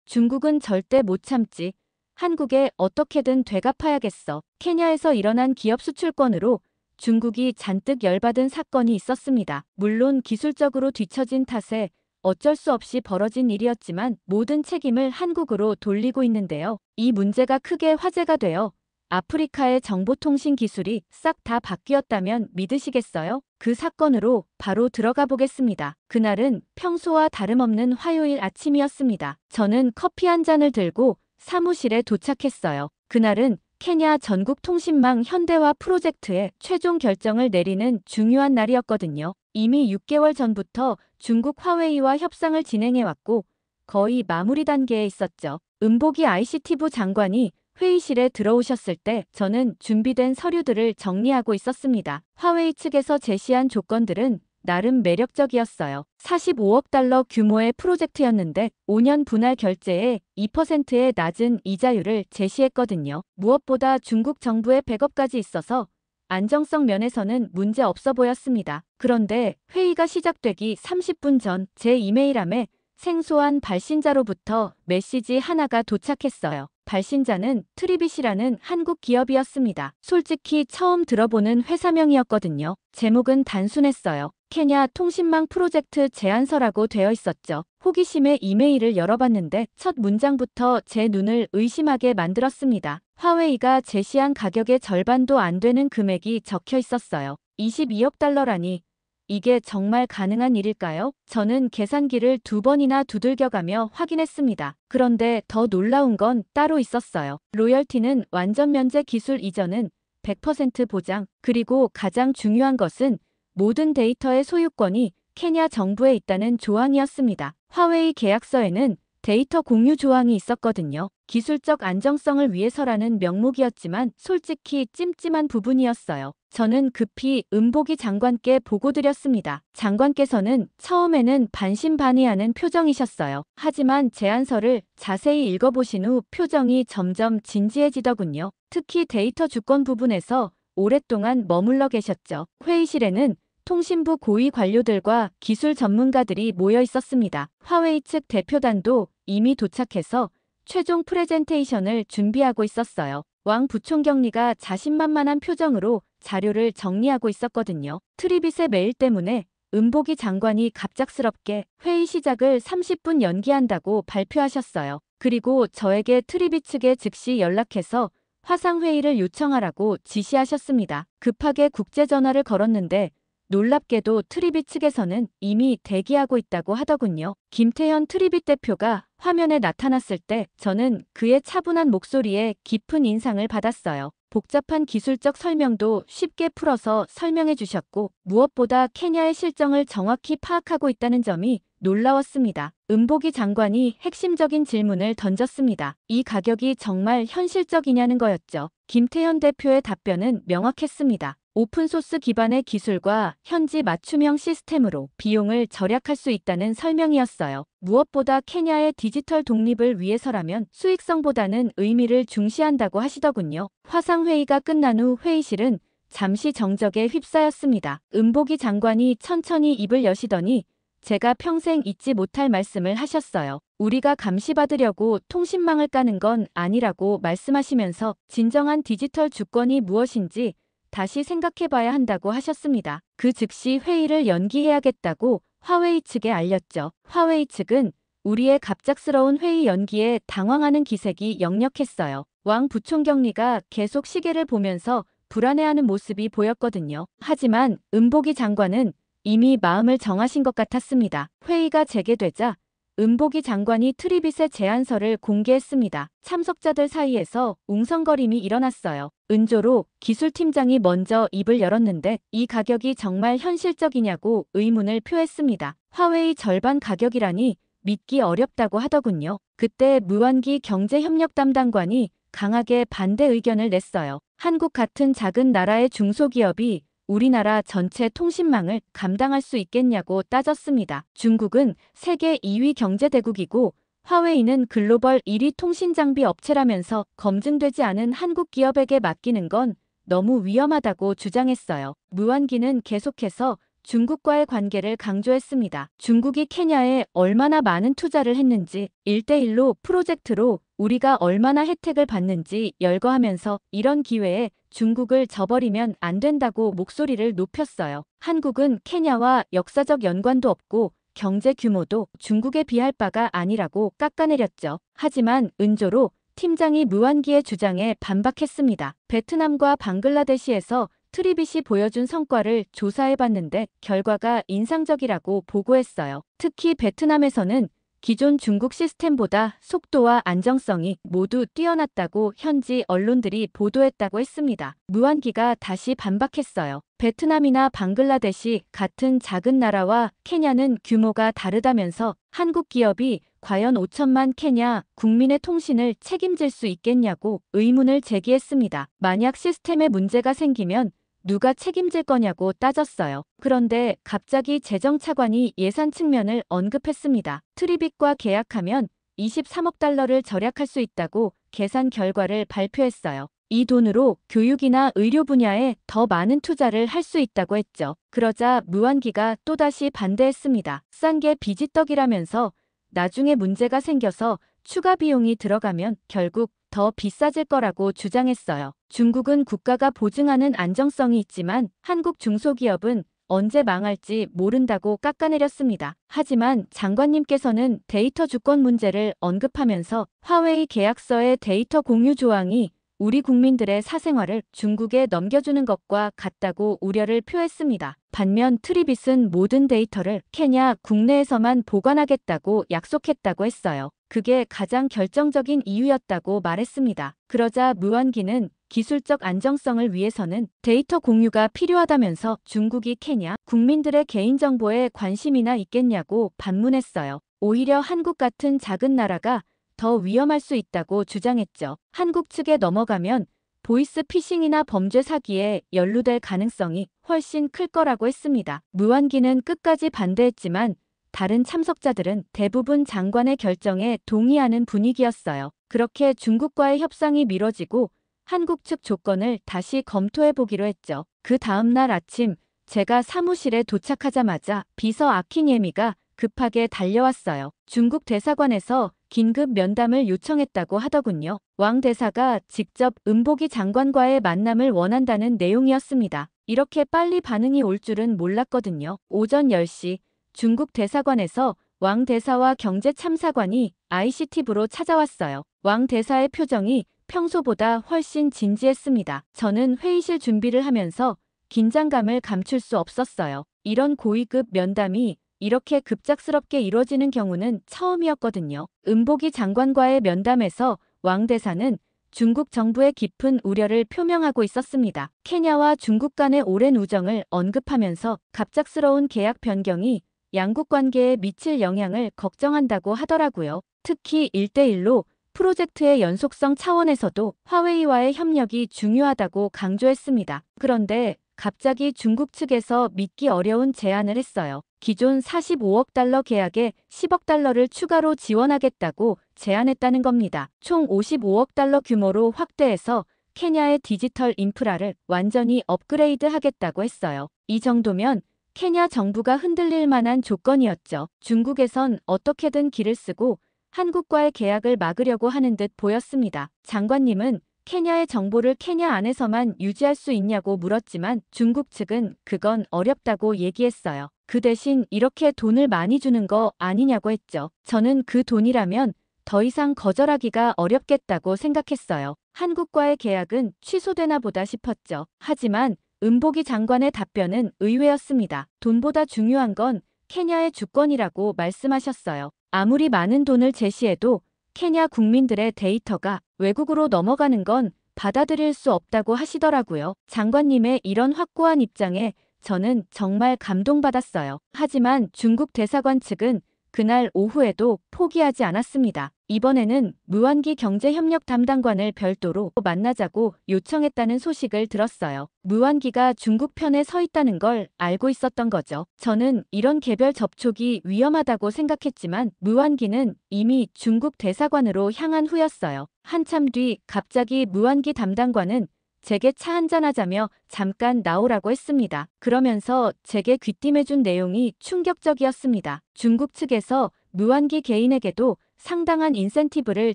중국은 절대 못 참지. 한국에 어떻게든 되갚아야겠어. 케냐에서 일어난 기업 수출권으로 중국이 잔뜩 열받은 사건이 있었습니다. 물론 기술적으로 뒤처진 탓에 어쩔 수 없이 벌어진 일이었지만 모든 책임을 한국으로 돌리고 있는데요. 이 문제가 크게 화제가 되어 아프리카의 정보통신 기술이 싹 다 바뀌었다면 믿으시겠어요? 그 사건으로 바로 들어가 보겠습니다. 그날은 평소와 다름없는 화요일 아침이었습니다. 저는 커피 한 잔을 들고 사무실에 도착했어요. 그날은 케냐 전국통신망 현대화 프로젝트의 최종 결정을 내리는 중요한 날이었거든요. 이미 6개월 전부터 중국 화웨이와 협상을 진행해왔고 거의 마무리 단계에 있었죠. 은보기 ICT부 장관이 회의실에 들어오셨을 때 저는 준비된 서류들을 정리하고 있었습니다. 화웨이 측에서 제시한 조건들은 나름 매력적이었어요. 45억 달러 규모의 프로젝트였는데 5년 분할 결제에 2%의 낮은 이자율을 제시했거든요. 무엇보다 중국 정부의 백업까지 있어서 안정성 면에서는 문제 없어 보였습니다. 그런데 회의가 시작되기 30분 전 제 이메일함에 생소한 발신자로부터 메시지 하나가 도착했어요. 발신자는 트리빗이라는 한국 기업이었습니다. 솔직히 처음 들어보는 회사명이었거든요. 제목은 단순했어요. 케냐 통신망 프로젝트 제안서라고 되어 있었죠. 호기심에 이메일을 열어봤는데 첫 문장부터 제 눈을 의심하게 만들었습니다. 화웨이가 제시한 가격의 절반도 안 되는 금액이 적혀 있었어요. 22억 달러라니. 이게 정말 가능한 일일까요? 저는 계산기를 2번이나 두들겨가며 확인했습니다. 그런데 더 놀라운 건 따로 있었어요. 로열티는 완전 면제 기술 이전은 100% 보장, 그리고 가장 중요한 것은 모든 데이터의 소유권이 케냐 정부에 있다는 조항이었습니다. 화웨이 계약서에는 데이터 공유 조항이 있었거든요. 기술적 안정성을 위해서라는 명목이었지만 솔직히 찜찜한 부분이었어요. 저는 급히 은보기 장관께 보고드렸습니다. 장관께서는 처음에는 반신반의하는 표정이셨어요. 하지만 제안서를 자세히 읽어보신 후 표정이 점점 진지해지더군요. 특히 데이터 주권 부분에서 오랫동안 머물러 계셨죠. 회의실에는 통신부 고위 관료들과 기술 전문가들이 모여 있었습니다. 화웨이 측 대표단도 이미 도착해서 최종 프레젠테이션을 준비하고 있었어요. 왕 부총경리가 자신만만한 표정으로 자료를 정리하고 있었거든요. 트리빗의 메일 때문에 은보기 장관이 갑작스럽게 회의 시작을 30분 연기한다고 발표하셨어요. 그리고 저에게 트리빗 측에 즉시 연락해서 화상회의를 요청하라고 지시하셨습니다. 급하게 국제전화를 걸었는데 놀랍게도 트리빗 측에서는 이미 대기하고 있다고 하더군요. 김태현 트리빗 대표가 화면에 나타났을 때 저는 그의 차분한 목소리에 깊은 인상을 받았어요. 복잡한 기술적 설명도 쉽게 풀어서 설명해 주셨고 무엇보다 케냐의 실정을 정확히 파악하고 있다는 점이 놀라웠습니다. 은보기 장관이 핵심적인 질문을 던졌습니다. 이 가격이 정말 현실적이냐는 거였죠. 김태현 대표의 답변은 명확했습니다. 오픈소스 기반의 기술과 현지 맞춤형 시스템으로 비용을 절약할 수 있다는 설명이었어요. 무엇보다 케냐의 디지털 독립을 위해서라면 수익성보다는 의미를 중시한다고 하시더군요. 화상회의가 끝난 후 회의실은 잠시 정적에 휩싸였습니다. 은보기 장관이 천천히 입을 여시더니 제가 평생 잊지 못할 말씀을 하셨어요. 우리가 감시받으려고 통신망을 까는 건 아니라고 말씀하시면서 진정한 디지털 주권이 무엇인지 다시 생각해봐야 한다고 하셨습니다. 그 즉시 회의를 연기해야겠다고 화웨이 측에 알렸죠. 화웨이 측은 우리의 갑작스러운 회의 연기에 당황하는 기색이 역력했어요. 왕 부총경리가 계속 시계를 보면서 불안해하는 모습이 보였거든요. 하지만 은보기 장관은 이미 마음을 정하신 것 같았습니다. 회의가 재개되자 은보기 장관이 트리빗의 제안서를 공개했습니다. 참석자들 사이에서 웅성거림이 일어났어요. 은조로 기술팀장이 먼저 입을 열었는데 이 가격이 정말 현실적이냐고 의문을 표했습니다. 화웨이 절반 가격이라니 믿기 어렵다고 하더군요. 그때 무한기 경제협력 담당관이 강하게 반대 의견을 냈어요. 한국 같은 작은 나라의 중소기업이 우리나라 전체 통신망을 감당할 수 있겠냐고 따졌습니다. 중국은 세계 2위 경제대국이고 화웨이는 글로벌 1위 통신장비 업체라면서 검증되지 않은 한국 기업에게 맡기는 건 너무 위험하다고 주장했어요. 무한기는 계속해서 중국과의 관계를 강조했습니다. 중국이 케냐에 얼마나 많은 투자를 했는지, 1대1로 프로젝트로 우리가 얼마나 혜택을 받는지 열거하면서 이런 기회에 중국을 저버리면 안 된다고 목소리를 높였어요. 한국은 케냐와 역사적 연관도 없고 경제 규모도 중국에 비할 바가 아니라고 깎아내렸죠. 하지만 은조로 팀장이 무완기의 주장에 반박했습니다. 베트남과 방글라데시에서 트리빗이 보여준 성과를 조사해봤는데 결과가 인상적이라고 보고했어요. 특히 베트남에서는 기존 중국 시스템보다 속도와 안정성이 모두 뛰어났다고 현지 언론들이 보도했다고 했습니다. 무완기가 다시 반박했어요. 베트남이나 방글라데시 같은 작은 나라와 케냐는 규모가 다르다면서 한국 기업이 과연 5천만 케냐 국민의 통신을 책임질 수 있겠냐고 의문을 제기했습니다. 만약 시스템에 문제가 생기면 누가 책임질 거냐고 따졌어요. 그런데 갑자기 재정차관이 예산 측면을 언급했습니다. 트리빗과 계약하면 23억 달러를 절약할 수 있다고 계산 결과를 발표했어요. 이 돈으로 교육이나 의료 분야에 더 많은 투자를 할 수 있다고 했죠. 그러자 무완기가 또다시 반대했습니다. 싼 게 비지떡이라면서 나중에 문제가 생겨서 추가 비용이 들어가면 결국 더 비싸질 거라고 주장했어요. 중국은 국가가 보증하는 안정성이 있지만 한국 중소기업은 언제 망할지 모른다고 깎아내렸습니다. 하지만 장관님께서는 데이터 주권 문제를 언급하면서 화웨이 계약서의 데이터 공유 조항이 우리 국민들의 사생활을 중국에 넘겨주는 것과 같다고 우려를 표했습니다. 반면 트리빗은 모든 데이터를 케냐 국내에서만 보관하겠다고 약속했다고 했어요. 그게 가장 결정적인 이유였다고 말했습니다. 그러자 무완기는 기술적 안정성을 위해서는 데이터 공유가 필요하다면서 중국이 케냐 국민들의 개인정보에 관심이나 있겠냐고 반문했어요. 오히려 한국 같은 작은 나라가 더 위험할 수 있다고 주장했죠. 한국 측에 넘어가면 보이스 피싱이나 범죄 사기에 연루될 가능성이 훨씬 클 거라고 했습니다. 무완기는 끝까지 반대했지만 다른 참석자들은 대부분 장관의 결정에 동의하는 분위기였어요. 그렇게 중국과의 협상이 미뤄지고 한국 측 조건을 다시 검토해보기로 했죠. 그 다음 날 아침 제가 사무실에 도착하자마자 비서 아키니에미가 급하게 달려왔어요. 중국 대사관에서 긴급 면담을 요청했다고 하더군요. 왕 대사가 직접 은보기 장관과의 만남을 원한다는 내용이었습니다. 이렇게 빨리 반응이 올 줄은 몰랐거든요. 오전 10시 중국 대사관에서 왕 대사와 경제참사관이 ICT부로 찾아왔어요. 왕 대사의 표정이 평소보다 훨씬 진지했습니다. 저는 회의실 준비를 하면서 긴장감을 감출 수 없었어요. 이런 고위급 면담이 이렇게 급작스럽게 이뤄지는 경우는 처음이었거든요. 은보기 장관과의 면담에서 왕 대사는 중국 정부의 깊은 우려를 표명하고 있었습니다. 케냐와 중국 간의 오랜 우정을 언급하면서 갑작스러운 계약 변경이 양국 관계에 미칠 영향을 걱정한다고 하더라고요. 특히 1대1로 프로젝트의 연속성 차원에서도 화웨이와의 협력이 중요하다고 강조했습니다. 그런데 갑자기 중국 측에서 믿기 어려운 제안을 했어요. 기존 45억 달러 계약에 10억 달러를 추가로 지원하겠다고 제안했다는 겁니다. 총 55억 달러 규모로 확대해서 케냐의 디지털 인프라를 완전히 업그레이드 하겠다고 했어요. 이 정도면 케냐 정부가 흔들릴 만한 조건이었죠. 중국에선 어떻게든 길을 쓰고 한국과의 계약을 막으려고 하는 듯 보였습니다. 장관님은 케냐의 정보를 케냐 안에서만 유지할 수 있냐고 물었지만 중국 측은 그건 어렵다고 얘기했어요. 그 대신 이렇게 돈을 많이 주는 거 아니냐고 했죠. 저는 그 돈이라면 더 이상 거절하기가 어렵겠다고 생각했어요. 한국과의 계약은 취소되나 보다 싶었죠. 하지만 은보기 장관의 답변은 의외였습니다. 돈보다 중요한 건 케냐의 주권이라고 말씀하셨어요. 아무리 많은 돈을 제시해도 케냐 국민들의 데이터가 외국으로 넘어가는 건 받아들일 수 없다고 하시더라고요. 장관님의 이런 확고한 입장에 저는 정말 감동받았어요. 하지만 중국 대사관 측은 그날 오후에도 포기하지 않았습니다. 이번에는 무완기 경제협력 담당관을 별도로 만나자고 요청했다는 소식을 들었어요. 무완기가 중국 편에 서 있다는 걸 알고 있었던 거죠. 저는 이런 개별 접촉이 위험하다고 생각했지만 무완기는 이미 중국 대사관으로 향한 후였어요. 한참 뒤 갑자기 무완기 담당관은 제게 차 한잔하자며 잠깐 나오라고 했습니다. 그러면서 제게 귀띔해준 내용이 충격적이었습니다. 중국 측에서 무한기 개인에게도 상당한 인센티브를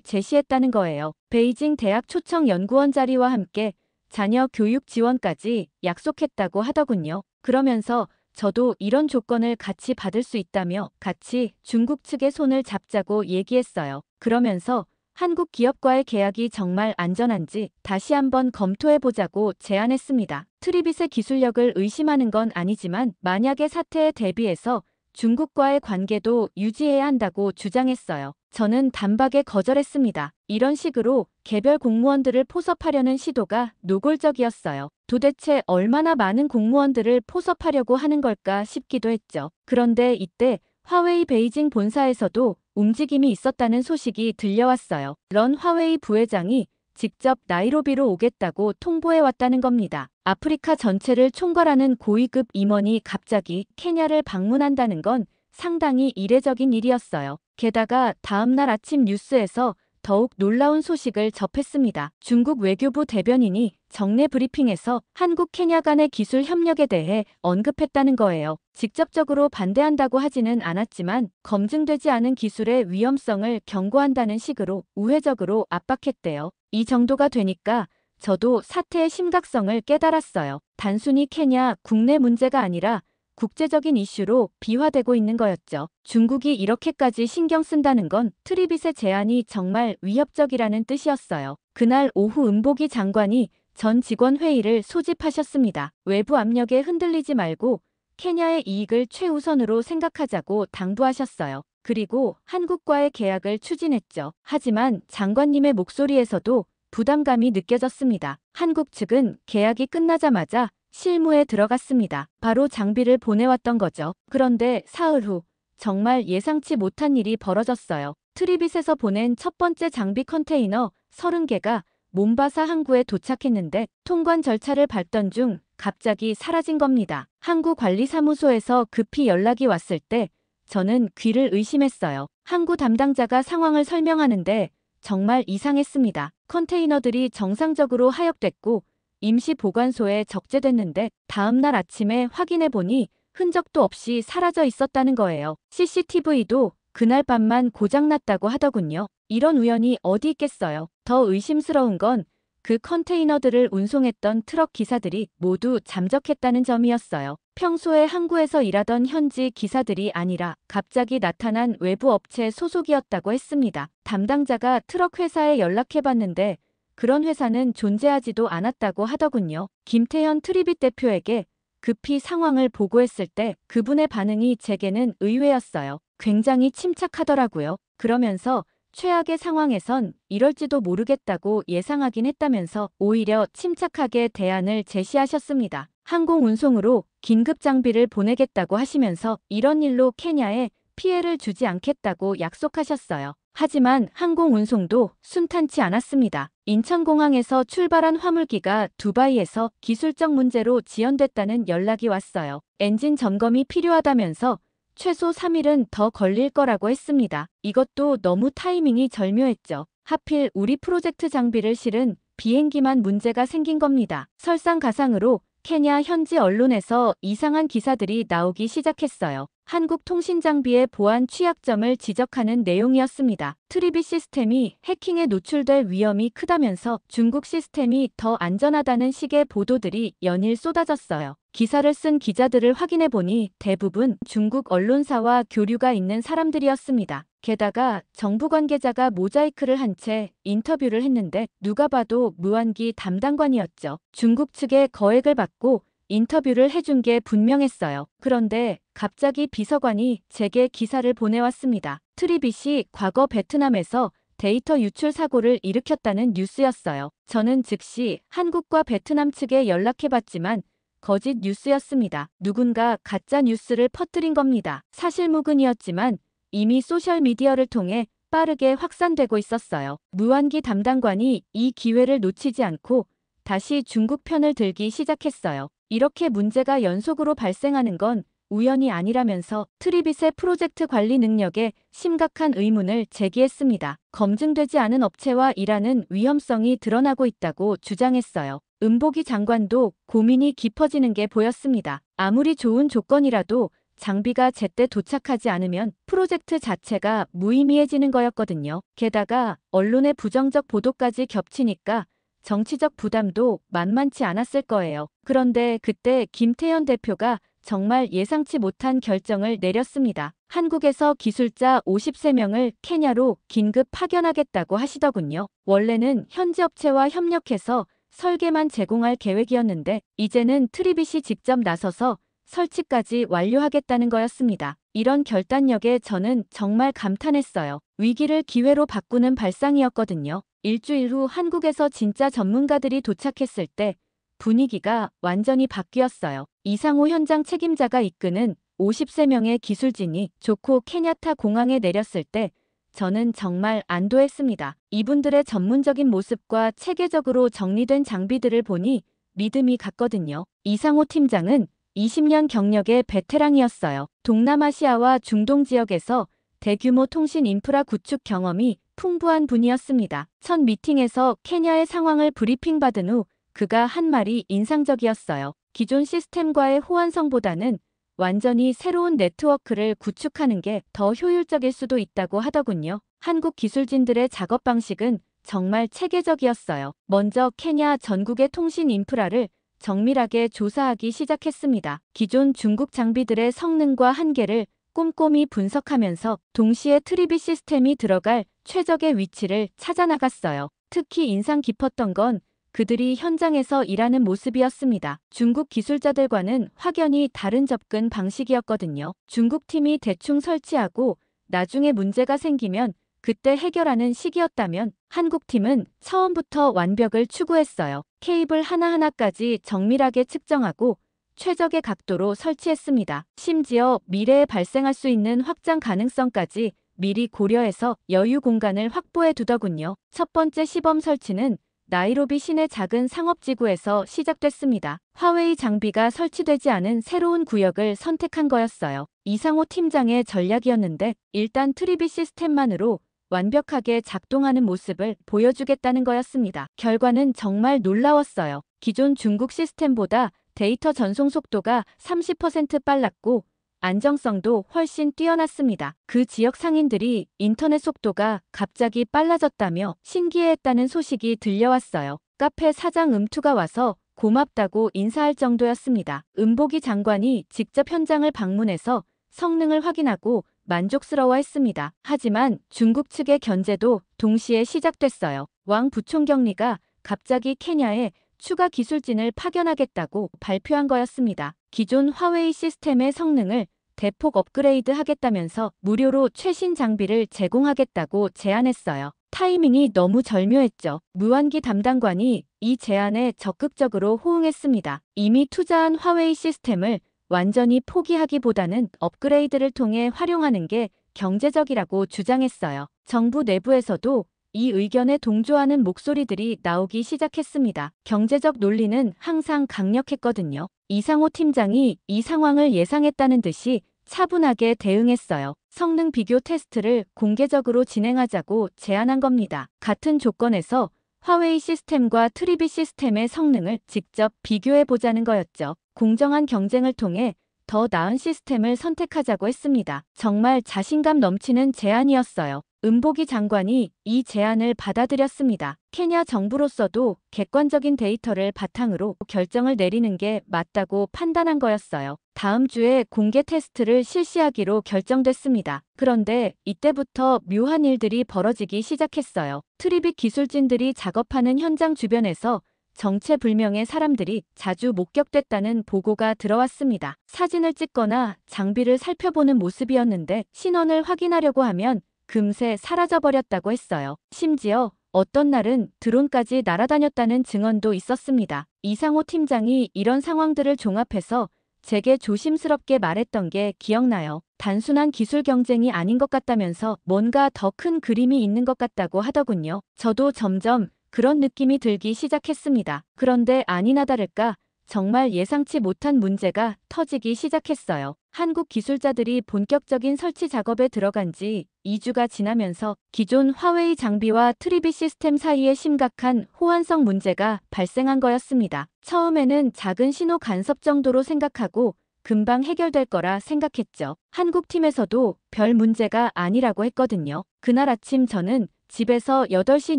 제시했다는 거예요. 베이징 대학 초청 연구원 자리와 함께 자녀 교육 지원까지 약속했다고 하더군요. 그러면서 저도 이런 조건을 같이 받을 수 있다며 같이 중국 측의 손을 잡자고 얘기했어요. 그러면서 한국 기업과의 계약이 정말 안전한지 다시 한번 검토해보자고 제안했습니다. 트리빗의 기술력을 의심하는 건 아니지만 만약의 사태에 대비해서 중국과의 관계도 유지해야 한다고 주장했어요. 저는 단박에 거절했습니다. 이런 식으로 개별 공무원들을 포섭하려는 시도가 노골적이었어요. 도대체 얼마나 많은 공무원들을 포섭하려고 하는 걸까 싶기도 했죠. 그런데 이때 화웨이 베이징 본사에서도 움직임이 있었다는 소식이 들려왔어요. 런 화웨이 부회장이 직접 나이로비로 오겠다고 통보해왔다는 겁니다. 아프리카 전체를 총괄하는 고위급 임원이 갑자기 케냐를 방문한다는 건 상당히 이례적인 일이었어요. 게다가 다음날 아침 뉴스에서 더욱 놀라운 소식을 접했습니다. 중국 외교부 대변인이 정례 브리핑에서 한국 케냐 간의 기술 협력에 대해 언급했다는 거예요. 직접적으로 반대한다고 하지는 않았지만 검증되지 않은 기술의 위험성을 경고한다는 식으로 우회적으로 압박했대요. 이 정도가 되니까 저도 사태의 심각성을 깨달았어요. 단순히 케냐 국내 문제가 아니라 국제적인 이슈로 비화되고 있는 거였죠. 중국이 이렇게까지 신경 쓴다는 건 트리빗의 제안이 정말 위협적이라는 뜻이었어요. 그날 오후 은보기 장관이 전 직원 회의를 소집하셨습니다. 외부 압력에 흔들리지 말고 케냐의 이익을 최우선으로 생각하자고 당부하셨어요. 그리고 한국과의 계약을 추진했죠. 하지만 장관님의 목소리에서도 부담감이 느껴졌습니다. 한국 측은 계약이 끝나자마자 실무에 들어갔습니다. 바로 장비를 보내왔던 거죠. 그런데 사흘 후 정말 예상치 못한 일이 벌어졌어요. 트리빗에서 보낸 첫 번째 장비 컨테이너 30개가 몬바사 항구에 도착했는데 통관 절차를 밟던 중 갑자기 사라진 겁니다. 항구 관리사무소에서 급히 연락이 왔을 때 저는 귀를 의심했어요. 항구 담당자가 상황을 설명하는데 정말 이상했습니다. 컨테이너들이 정상적으로 하역됐고 임시 보관소에 적재됐는데 다음날 아침에 확인해보니 흔적도 없이 사라져 있었다는 거예요. CCTV도 그날 밤만 고장났다고 하더군요. 이런 우연이 어디 있겠어요. 더 의심스러운 건 그 컨테이너들을 운송했던 트럭 기사들이 모두 잠적했다는 점이었어요. 평소에 항구에서 일하던 현지 기사들이 아니라 갑자기 나타난 외부 업체 소속이었다고 했습니다. 담당자가 트럭 회사에 연락해봤는데 그런 회사는 존재하지도 않았다고 하더군요. 김태현 트리빗 대표에게 급히 상황을 보고했을 때 그분의 반응이 제게는 의외였어요. 굉장히 침착하더라고요. 그러면서 최악의 상황에선 이럴지도 모르겠다고 예상하긴 했다면서 오히려 침착하게 대안을 제시하셨습니다. 항공 운송으로 긴급 장비를 보내겠다고 하시면서 이런 일로 케냐에 피해를 주지 않겠다고 약속하셨어요. 하지만 항공 운송도 순탄치 않았습니다. 인천공항에서 출발한 화물기가 두바이에서 기술적 문제로 지연됐다는 연락이 왔어요. 엔진 점검이 필요하다면서 최소 3일은 더 걸릴 거라고 했습니다. 이것도 너무 타이밍이 절묘했죠. 하필 우리 프로젝트 장비를 실은 비행기만 문제가 생긴 겁니다. 설상가상으로 케냐 현지 언론에서 이상한 기사들이 나오기 시작했어요. 한국 통신장비의 보안 취약점을 지적하는 내용이었습니다. 트리빗 시스템이 해킹에 노출될 위험이 크다면서 중국 시스템이 더 안전하다는 식의 보도들이 연일 쏟아졌어요. 기사를 쓴 기자들을 확인해보니 대부분 중국 언론사와 교류가 있는 사람들이었습니다. 게다가 정부 관계자가 모자이크를 한 채 인터뷰를 했는데 누가 봐도 무한기 담당관이었죠. 중국 측의 거액을 받고 인터뷰를 해준 게 분명했어요. 그런데 갑자기 비서관이 제게 기사를 보내왔습니다. 트리빗이 과거 베트남에서 데이터 유출 사고를 일으켰다는 뉴스였어요. 저는 즉시 한국과 베트남 측에 연락해봤지만 거짓 뉴스였습니다. 누군가 가짜 뉴스를 퍼뜨린 겁니다. 사실무근이었지만 이미 소셜미디어를 통해 빠르게 확산되고 있었어요. 무한기 담당관이 이 기회를 놓치지 않고 다시 중국 편을 들기 시작했어요. 이렇게 문제가 연속으로 발생하는 건 우연이 아니라면서 트리빗의 프로젝트 관리 능력에 심각한 의문을 제기했습니다. 검증되지 않은 업체와 일하는 위험성이 드러나고 있다고 주장했어요. 은보기 장관도 고민이 깊어지는 게 보였습니다. 아무리 좋은 조건이라도 장비가 제때 도착하지 않으면 프로젝트 자체가 무의미해지는 거였거든요. 게다가 언론의 부정적 보도까지 겹치니까 정치적 부담도 만만치 않았을 거예요. 그런데 그때 김태현 대표가 정말 예상치 못한 결정을 내렸습니다. 한국에서 기술자 53명을 케냐로 긴급 파견하겠다고 하시더군요. 원래는 현지 업체와 협력해서 설계만 제공할 계획이었는데 이제는 트리빗이 직접 나서서 설치까지 완료하겠다는 거였습니다. 이런 결단력에 저는 정말 감탄했어요. 위기를 기회로 바꾸는 발상이었거든요. 일주일 후 한국에서 진짜 전문가들이 도착했을 때 분위기가 완전히 바뀌었어요. 이상호 현장 책임자가 이끄는 53명의 기술진이 조코 케냐타 공항에 내렸을 때 저는 정말 안도했습니다. 이분들의 전문적인 모습과 체계적으로 정리된 장비들을 보니 믿음이 갔거든요. 이상호 팀장은 20년 경력의 베테랑이었어요. 동남아시아와 중동 지역에서 대규모 통신 인프라 구축 경험이 풍부한 분이었습니다. 첫 미팅에서 케냐의 상황을 브리핑받은 후 그가 한 말이 인상적이었어요. 기존 시스템과의 호환성보다는 완전히 새로운 네트워크를 구축하는 게 더 효율적일 수도 있다고 하더군요. 한국 기술진들의 작업 방식은 정말 체계적이었어요. 먼저 케냐 전국의 통신 인프라를 정밀하게 조사하기 시작했습니다. 기존 중국 장비들의 성능과 한계를 꼼꼼히 분석하면서 동시에 트리빗 시스템이 들어갈 최적의 위치를 찾아나갔어요. 특히 인상 깊었던 건 그들이 현장에서 일하는 모습이었습니다. 중국 기술자들과는 확연히 다른 접근 방식이었거든요. 중국 팀이 대충 설치하고 나중에 문제가 생기면 그때 해결하는 시기였다면 한국 팀은 처음부터 완벽을 추구했어요. 케이블 하나하나까지 정밀하게 측정하고 최적의 각도로 설치했습니다. 심지어 미래에 발생할 수 있는 확장 가능성까지 미리 고려해서 여유 공간을 확보해 두더군요. 첫 번째 시범 설치는 나이로비 시내 작은 상업지구에서 시작됐습니다. 화웨이 장비가 설치되지 않은 새로운 구역을 선택한 거였어요. 이상호 팀장의 전략이었는데 일단 트리빗 시스템만으로 완벽하게 작동하는 모습을 보여주겠다는 거였습니다. 결과는 정말 놀라웠어요. 기존 중국 시스템보다 데이터 전송 속도가 30% 빨랐고 안정성도 훨씬 뛰어났습니다. 그 지역 상인들이 인터넷 속도가 갑자기 빨라졌다며 신기해했다는 소식이 들려왔어요. 카페 사장 음투가 와서 고맙다고 인사할 정도였습니다. 은보기 장관이 직접 현장을 방문해서 성능을 확인하고 만족스러워했습니다. 하지만 중국 측의 견제도 동시에 시작됐어요. 왕 부총경리가 갑자기 케냐에 추가 기술진을 파견하겠다고 발표한 거였습니다. 기존 화웨이 시스템의 성능을 대폭 업그레이드 하겠다면서 무료로 최신 장비를 제공하겠다고 제안했어요. 타이밍이 너무 절묘했죠. 무한기 담당관이 이 제안에 적극적으로 호응했습니다. 이미 투자한 화웨이 시스템을 완전히 포기하기보다는 업그레이드를 통해 활용하는 게 경제적이라고 주장했어요. 정부 내부에서도 이 의견에 동조하는 목소리들이 나오기 시작했습니다. 경제적 논리는 항상 강력했거든요. 이상호 팀장이 이 상황을 예상했다는 듯이 차분하게 대응했어요. 성능 비교 테스트를 공개적으로 진행하자고 제안한 겁니다. 같은 조건에서 화웨이 시스템과 트리빗 시스템의 성능을 직접 비교해보자는 거였죠. 공정한 경쟁을 통해 더 나은 시스템을 선택하자고 했습니다. 정말 자신감 넘치는 제안이었어요. 은보기 장관이 이 제안을 받아들였습니다. 케냐 정부로서도 객관적인 데이터를 바탕으로 결정을 내리는 게 맞다고 판단한 거였어요. 다음 주에 공개 테스트를 실시하기로 결정됐습니다. 그런데 이때부터 묘한 일들이 벌어지기 시작했어요. 트리빗 기술진들이 작업하는 현장 주변에서 정체불명의 사람들이 자주 목격됐다는 보고가 들어왔습니다. 사진을 찍거나 장비를 살펴보는 모습이었는데 신원을 확인하려고 하면 금세 사라져버렸다고 했어요. 심지어 어떤 날은 드론까지 날아다녔다는 증언도 있었습니다. 이상호 팀장이 이런 상황들을 종합해서 제게 조심스럽게 말했던 게 기억나요. 단순한 기술 경쟁이 아닌 것 같다면서 뭔가 더 큰 그림이 있는 것 같다고 하더군요. 저도 점점 그런 느낌이 들기 시작했습니다. 그런데 아니나 다를까 정말 예상치 못한 문제가 터지기 시작했어요. 한국 기술자들이 본격적인 설치 작업에 들어간 지 2주가 지나면서 기존 화웨이 장비와 트리비 시스템 사이에 심각한 호환성 문제가 발생한 거였습니다. 처음에는 작은 신호 간섭 정도로 생각하고 금방 해결될 거라 생각했죠. 한국 팀에서도 별 문제가 아니라고 했거든요. 그날 아침 저는 집에서 8시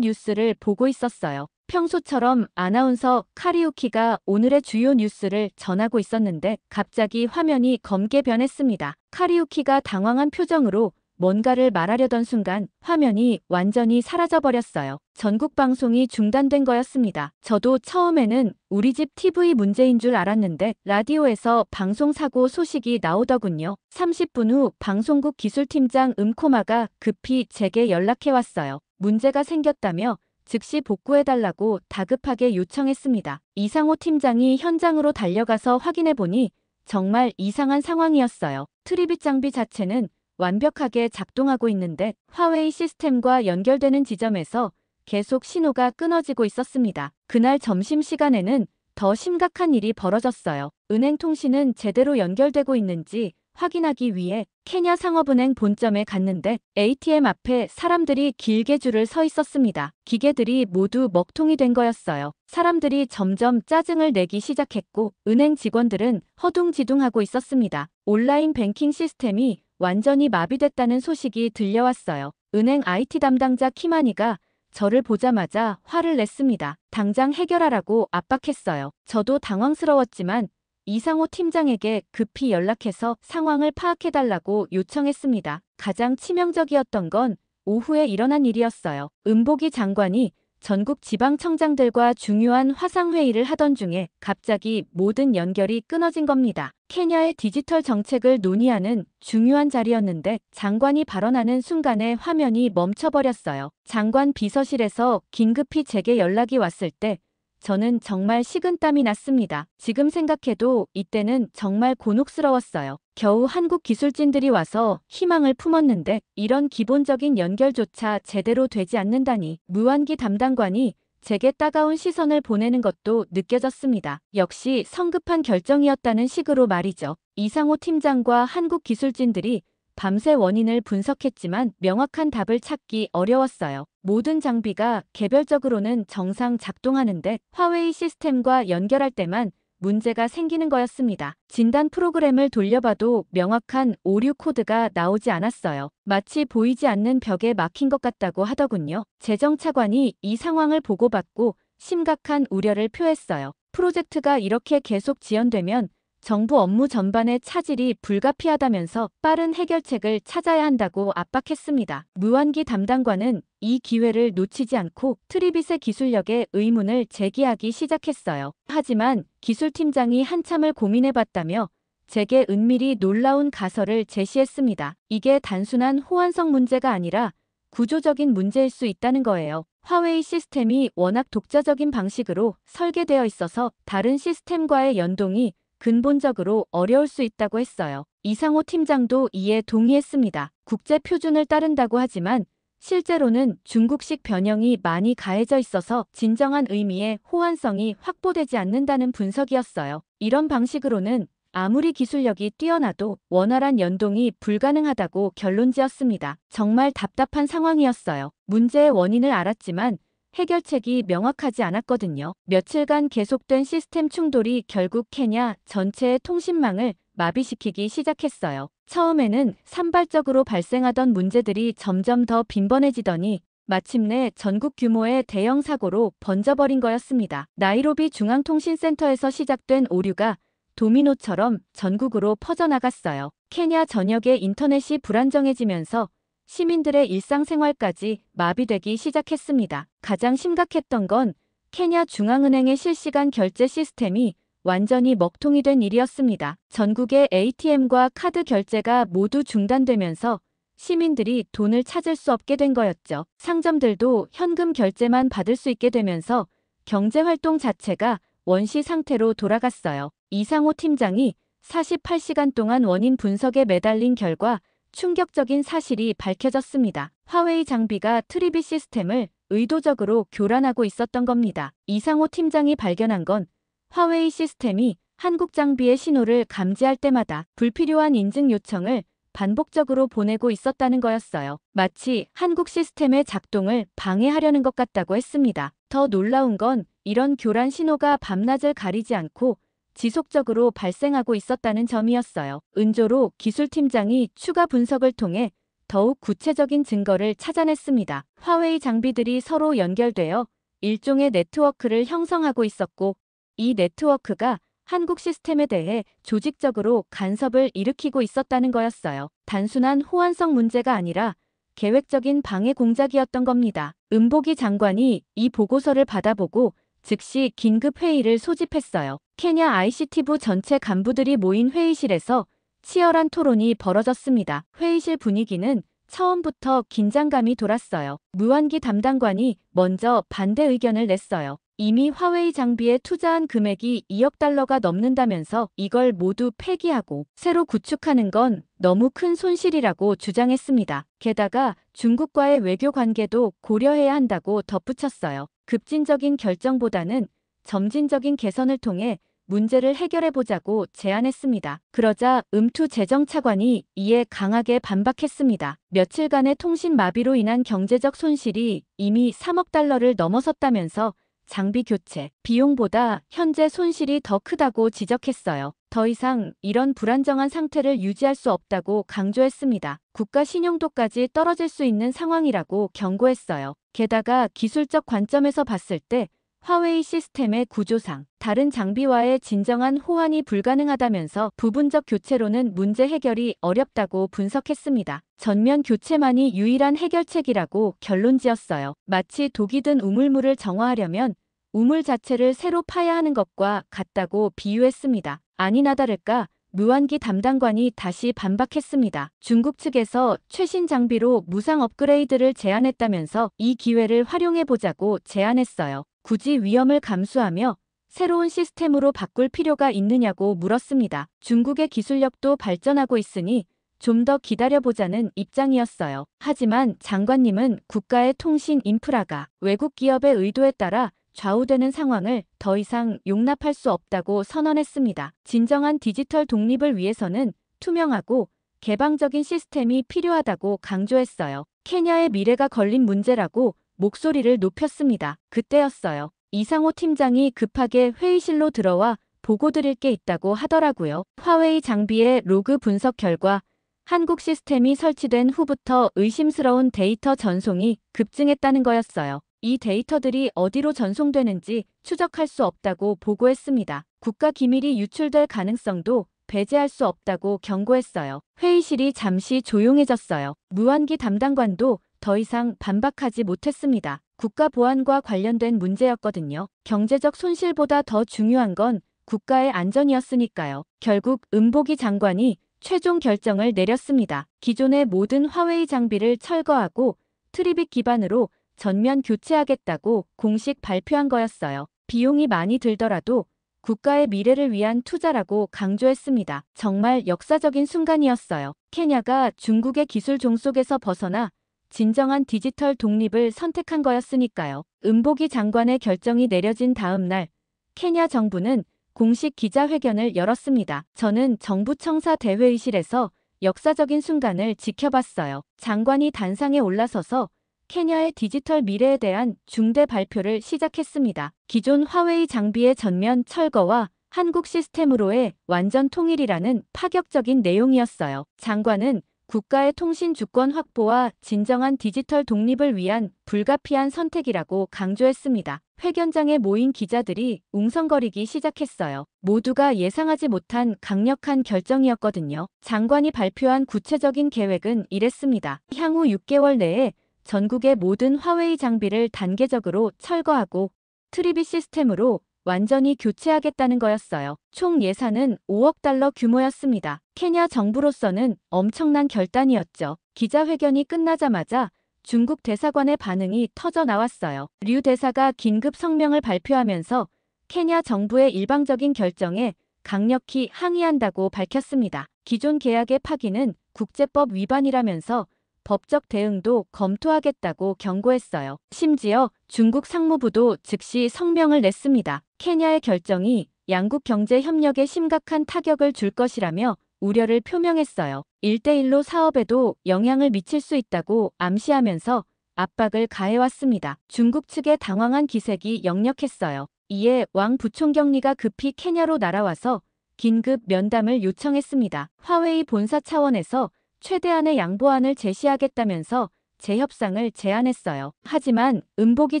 뉴스를 보고 있었어요. 평소처럼 아나운서 카리우키가 오늘의 주요 뉴스를 전하고 있었는데 갑자기 화면이 검게 변했습니다. 카리우키가 당황한 표정으로 뭔가를 말하려던 순간 화면이 완전히 사라져버렸어요. 전국 방송이 중단된 거였습니다. 저도 처음에는 우리 집 TV 문제인 줄 알았는데 라디오에서 방송 사고 소식이 나오더군요. 30분 후 방송국 기술팀장 음코마가 급히 제게 연락해왔어요. 문제가 생겼다며 즉시 복구해달라고 다급하게 요청했습니다. 이상호 팀장이 현장으로 달려가서 확인해보니 정말 이상한 상황이었어요. 트리비 장비 자체는 완벽하게 작동하고 있는데 화웨이 시스템과 연결되는 지점에서 계속 신호가 끊어지고 있었습니다. 그날 점심시간에는 더 심각한 일이 벌어졌어요. 은행 통신은 제대로 연결되고 있는지 확인하기 위해 케냐 상업은행 본점에 갔는데 ATM 앞에 사람들이 길게 줄을 서 있었습니다. 기계들이 모두 먹통이 된 거였어요. 사람들이 점점 짜증을 내기 시작했고 은행 직원들은 허둥지둥하고 있었습니다. 온라인 뱅킹 시스템이 완전히 마비됐다는 소식이 들려왔어요. 은행 IT 담당자 키마니가 저를 보자마자 화를 냈습니다. 당장 해결하라고 압박했어요. 저도 당황스러웠지만 이상호 팀장에게 급히 연락해서 상황을 파악해달라고 요청했습니다. 가장 치명적이었던 건 오후에 일어난 일이었어요. 은보기 장관이 전국 지방청장들과 중요한 화상회의를 하던 중에 갑자기 모든 연결이 끊어진 겁니다. 케냐의 디지털 정책을 논의하는 중요한 자리였는데 장관이 발언하는 순간에 화면이 멈춰버렸어요. 장관 비서실에서 긴급히 제게 연락이 왔을 때 저는 정말 식은땀이 났습니다. 지금 생각해도 이때는 정말 곤혹스러웠어요. 겨우 한국 기술진들이 와서 희망을 품었는데 이런 기본적인 연결조차 제대로 되지 않는다니. 무한기 담당관이 제게 따가운 시선을 보내는 것도 느껴졌습니다. 역시 성급한 결정이었다는 식으로 말이죠. 이상호 팀장과 한국 기술진들이 밤새 원인을 분석했지만 명확한 답을 찾기 어려웠어요. 모든 장비가 개별적으로는 정상 작동하는데 화웨이 시스템과 연결할 때만 문제가 생기는 거였습니다. 진단 프로그램을 돌려봐도 명확한 오류 코드가 나오지 않았어요. 마치 보이지 않는 벽에 막힌 것 같다고 하더군요. 재정차관이 이 상황을 보고받고 심각한 우려를 표했어요. 프로젝트가 이렇게 계속 지연되면 정부 업무 전반의 차질이 불가피하다면서 빠른 해결책을 찾아야 한다고 압박했습니다. 무한기 담당관은 이 기회를 놓치지 않고 트리빗의 기술력에 의문을 제기하기 시작했어요. 하지만 기술팀장이 한참을 고민해봤다며 제게 은밀히 놀라운 가설을 제시했습니다. 이게 단순한 호환성 문제가 아니라 구조적인 문제일 수 있다는 거예요. 화웨이 시스템이 워낙 독자적인 방식으로 설계되어 있어서 다른 시스템과의 연동이 근본적으로 어려울 수 있다고 했어요. 이상호 팀장도 이에 동의했습니다. 국제 표준을 따른다고 하지만 실제로는 중국식 변형이 많이 가해져 있어서 진정한 의미의 호환성이 확보되지 않는다는 분석이었어요. 이런 방식으로는 아무리 기술력이 뛰어나도 원활한 연동이 불가능하다고 결론지었습니다. 정말 답답한 상황이었어요. 문제의 원인을 알았지만 해결책이 명확하지 않았거든요. 며칠간 계속된 시스템 충돌이 결국 케냐 전체의 통신망을 마비시키기 시작했어요. 처음에는 산발적으로 발생하던 문제들이 점점 더 빈번해지더니 마침내 전국 규모의 대형 사고로 번져버린 거였습니다. 나이로비 중앙통신센터에서 시작된 오류가 도미노처럼 전국으로 퍼져나갔어요. 케냐 전역의 인터넷이 불안정해지면서 시민들의 일상생활까지 마비되기 시작했습니다. 가장 심각했던 건 케냐 중앙은행의 실시간 결제 시스템이 완전히 먹통이 된 일이었습니다. 전국의 ATM과 카드 결제가 모두 중단되면서 시민들이 돈을 찾을 수 없게 된 거였죠. 상점들도 현금 결제만 받을 수 있게 되면서 경제활동 자체가 원시 상태로 돌아갔어요. 이상호 팀장이 48시간 동안 원인 분석에 매달린 결과 충격적인 사실이 밝혀졌습니다. 화웨이 장비가 트리비 시스템을 의도적으로 교란하고 있었던 겁니다. 이상호 팀장이 발견한 건 화웨이 시스템이 한국 장비의 신호를 감지할 때마다 불필요한 인증 요청을 반복적으로 보내고 있었다는 거였어요. 마치 한국 시스템의 작동을 방해하려는 것 같다고 했습니다. 더 놀라운 건 이런 교란 신호가 밤낮을 가리지 않고 지속적으로 발생하고 있었다는 점이었어요. 은조로 기술팀장이 추가 분석을 통해 더욱 구체적인 증거를 찾아냈습니다. 화웨이 장비들이 서로 연결되어 일종의 네트워크를 형성하고 있었고, 이 네트워크가 한국 시스템에 대해 조직적으로 간섭을 일으키고 있었다는 거였어요. 단순한 호환성 문제가 아니라 계획적인 방해 공작이었던 겁니다. 은보기 장관이 이 보고서를 받아보고 즉시 긴급 회의를 소집했어요. 케냐 ICT부 전체 간부들이 모인 회의실에서 치열한 토론이 벌어졌습니다. 회의실 분위기는 처음부터 긴장감이 돌았어요. 무한기 담당관이 먼저 반대 의견을 냈어요. 이미 화웨이 장비에 투자한 금액이 2억 달러가 넘는다면서 이걸 모두 폐기하고 새로 구축하는 건 너무 큰 손실이라고 주장했습니다. 게다가 중국과의 외교 관계도 고려해야 한다고 덧붙였어요. 급진적인 결정보다는 점진적인 개선을 통해 문제를 해결해보자고 제안했습니다. 그러자 음투 재정차관이 이에 강하게 반박했습니다. 며칠간의 통신 마비로 인한 경제적 손실이 이미 3억 달러를 넘어섰다면서 장비 교체 비용보다 현재 손실이 더 크다고 지적했어요. 더 이상 이런 불안정한 상태를 유지할 수 없다고 강조했습니다. 국가 신용도까지 떨어질 수 있는 상황이라고 경고했어요. 게다가 기술적 관점에서 봤을 때 화웨이 시스템의 구조상 다른 장비와의 진정한 호환이 불가능하다면서 부분적 교체로는 문제 해결이 어렵다고 분석했습니다. 전면 교체만이 유일한 해결책이라고 결론지었어요. 마치 독이 든 우물물을 정화하려면 우물 자체를 새로 파야 하는 것과 같다고 비유했습니다. 아니나 다를까 무한기 담당관이 다시 반박했습니다. 중국 측에서 최신 장비로 무상 업그레이드를 제안했다면서 이 기회를 활용해보자고 제안했어요. 굳이 위험을 감수하며 새로운 시스템으로 바꿀 필요가 있느냐고 물었습니다. 중국의 기술력도 발전하고 있으니 좀 더 기다려보자는 입장이었어요. 하지만 장관님은 국가의 통신 인프라가 외국 기업의 의도에 따라 좌우되는 상황을 더 이상 용납할 수 없다고 선언했습니다. 진정한 디지털 독립을 위해서는 투명하고 개방적인 시스템이 필요하다고 강조했어요. 케냐의 미래가 걸린 문제라고 목소리를 높였습니다. 그때였어요. 이상호 팀장이 급하게 회의실로 들어와 보고 드릴 게 있다고 하더라고요. 화웨이 장비의 로그 분석 결과 한국 시스템이 설치된 후부터 의심스러운 데이터 전송이 급증했다는 거였어요. 이 데이터들이 어디로 전송되는지 추적할 수 없다고 보고했습니다. 국가 기밀이 유출될 가능성도 배제할 수 없다고 경고했어요. 회의실이 잠시 조용해졌어요. 무한기 담당관도 더 이상 반박하지 못했습니다. 국가 보안과 관련된 문제였거든요. 경제적 손실보다 더 중요한 건 국가의 안전이었으니까요. 결국 은보기 장관이 최종 결정을 내렸습니다. 기존의 모든 화웨이 장비를 철거하고 트리빗 기반으로 전면 교체하겠다고 공식 발표한 거였어요. 비용이 많이 들더라도 국가의 미래를 위한 투자라고 강조했습니다. 정말 역사적인 순간이었어요. 케냐가 중국의 기술 종속에서 벗어나 진정한 디지털 독립을 선택한 거였으니까요. 은보기 장관의 결정이 내려진 다음 날 케냐 정부는 공식 기자회견을 열었습니다. 저는 정부 청사 대회의실에서 역사적인 순간을 지켜봤어요. 장관이 단상에 올라서서 케냐의 디지털 미래에 대한 중대 발표를 시작했습니다. 기존 화웨이 장비의 전면 철거와 한국 시스템으로의 완전 통일이라는 파격적인 내용이었어요. 장관은 국가의 통신 주권 확보와 진정한 디지털 독립을 위한 불가피한 선택이라고 강조했습니다. 회견장에 모인 기자들이 웅성거리기 시작했어요. 모두가 예상하지 못한 강력한 결정이었거든요. 장관이 발표한 구체적인 계획은 이랬습니다. 향후 6개월 내에 전국의 모든 화웨이 장비를 단계적으로 철거하고 트리빗 시스템으로 완전히 교체하겠다는 거였어요. 총 예산은 5억 달러 규모였습니다. 케냐 정부로서는 엄청난 결단이었죠. 기자회견이 끝나자마자 중국 대사관의 반응이 터져 나왔어요. 류 대사가 긴급 성명을 발표하면서 케냐 정부의 일방적인 결정에 강력히 항의한다고 밝혔습니다. 기존 계약의 파기는 국제법 위반이라면서 법적 대응도 검토하겠다고 경고했어요. 심지어 중국 상무부도 즉시 성명을 냈습니다. 케냐의 결정이 양국 경제 협력에 심각한 타격을 줄 것이라며 우려를 표명했어요. 1대1로 사업에도 영향을 미칠 수 있다고 암시하면서 압박을 가해왔습니다. 중국 측의 당황한 기색이 역력했어요. 이에 왕 부총경리가 급히 케냐로 날아와서 긴급 면담을 요청했습니다. 화웨이 본사 차원에서 최대한의 양보안을 제시하겠다면서 재협상을 제안했어요. 하지만 은보기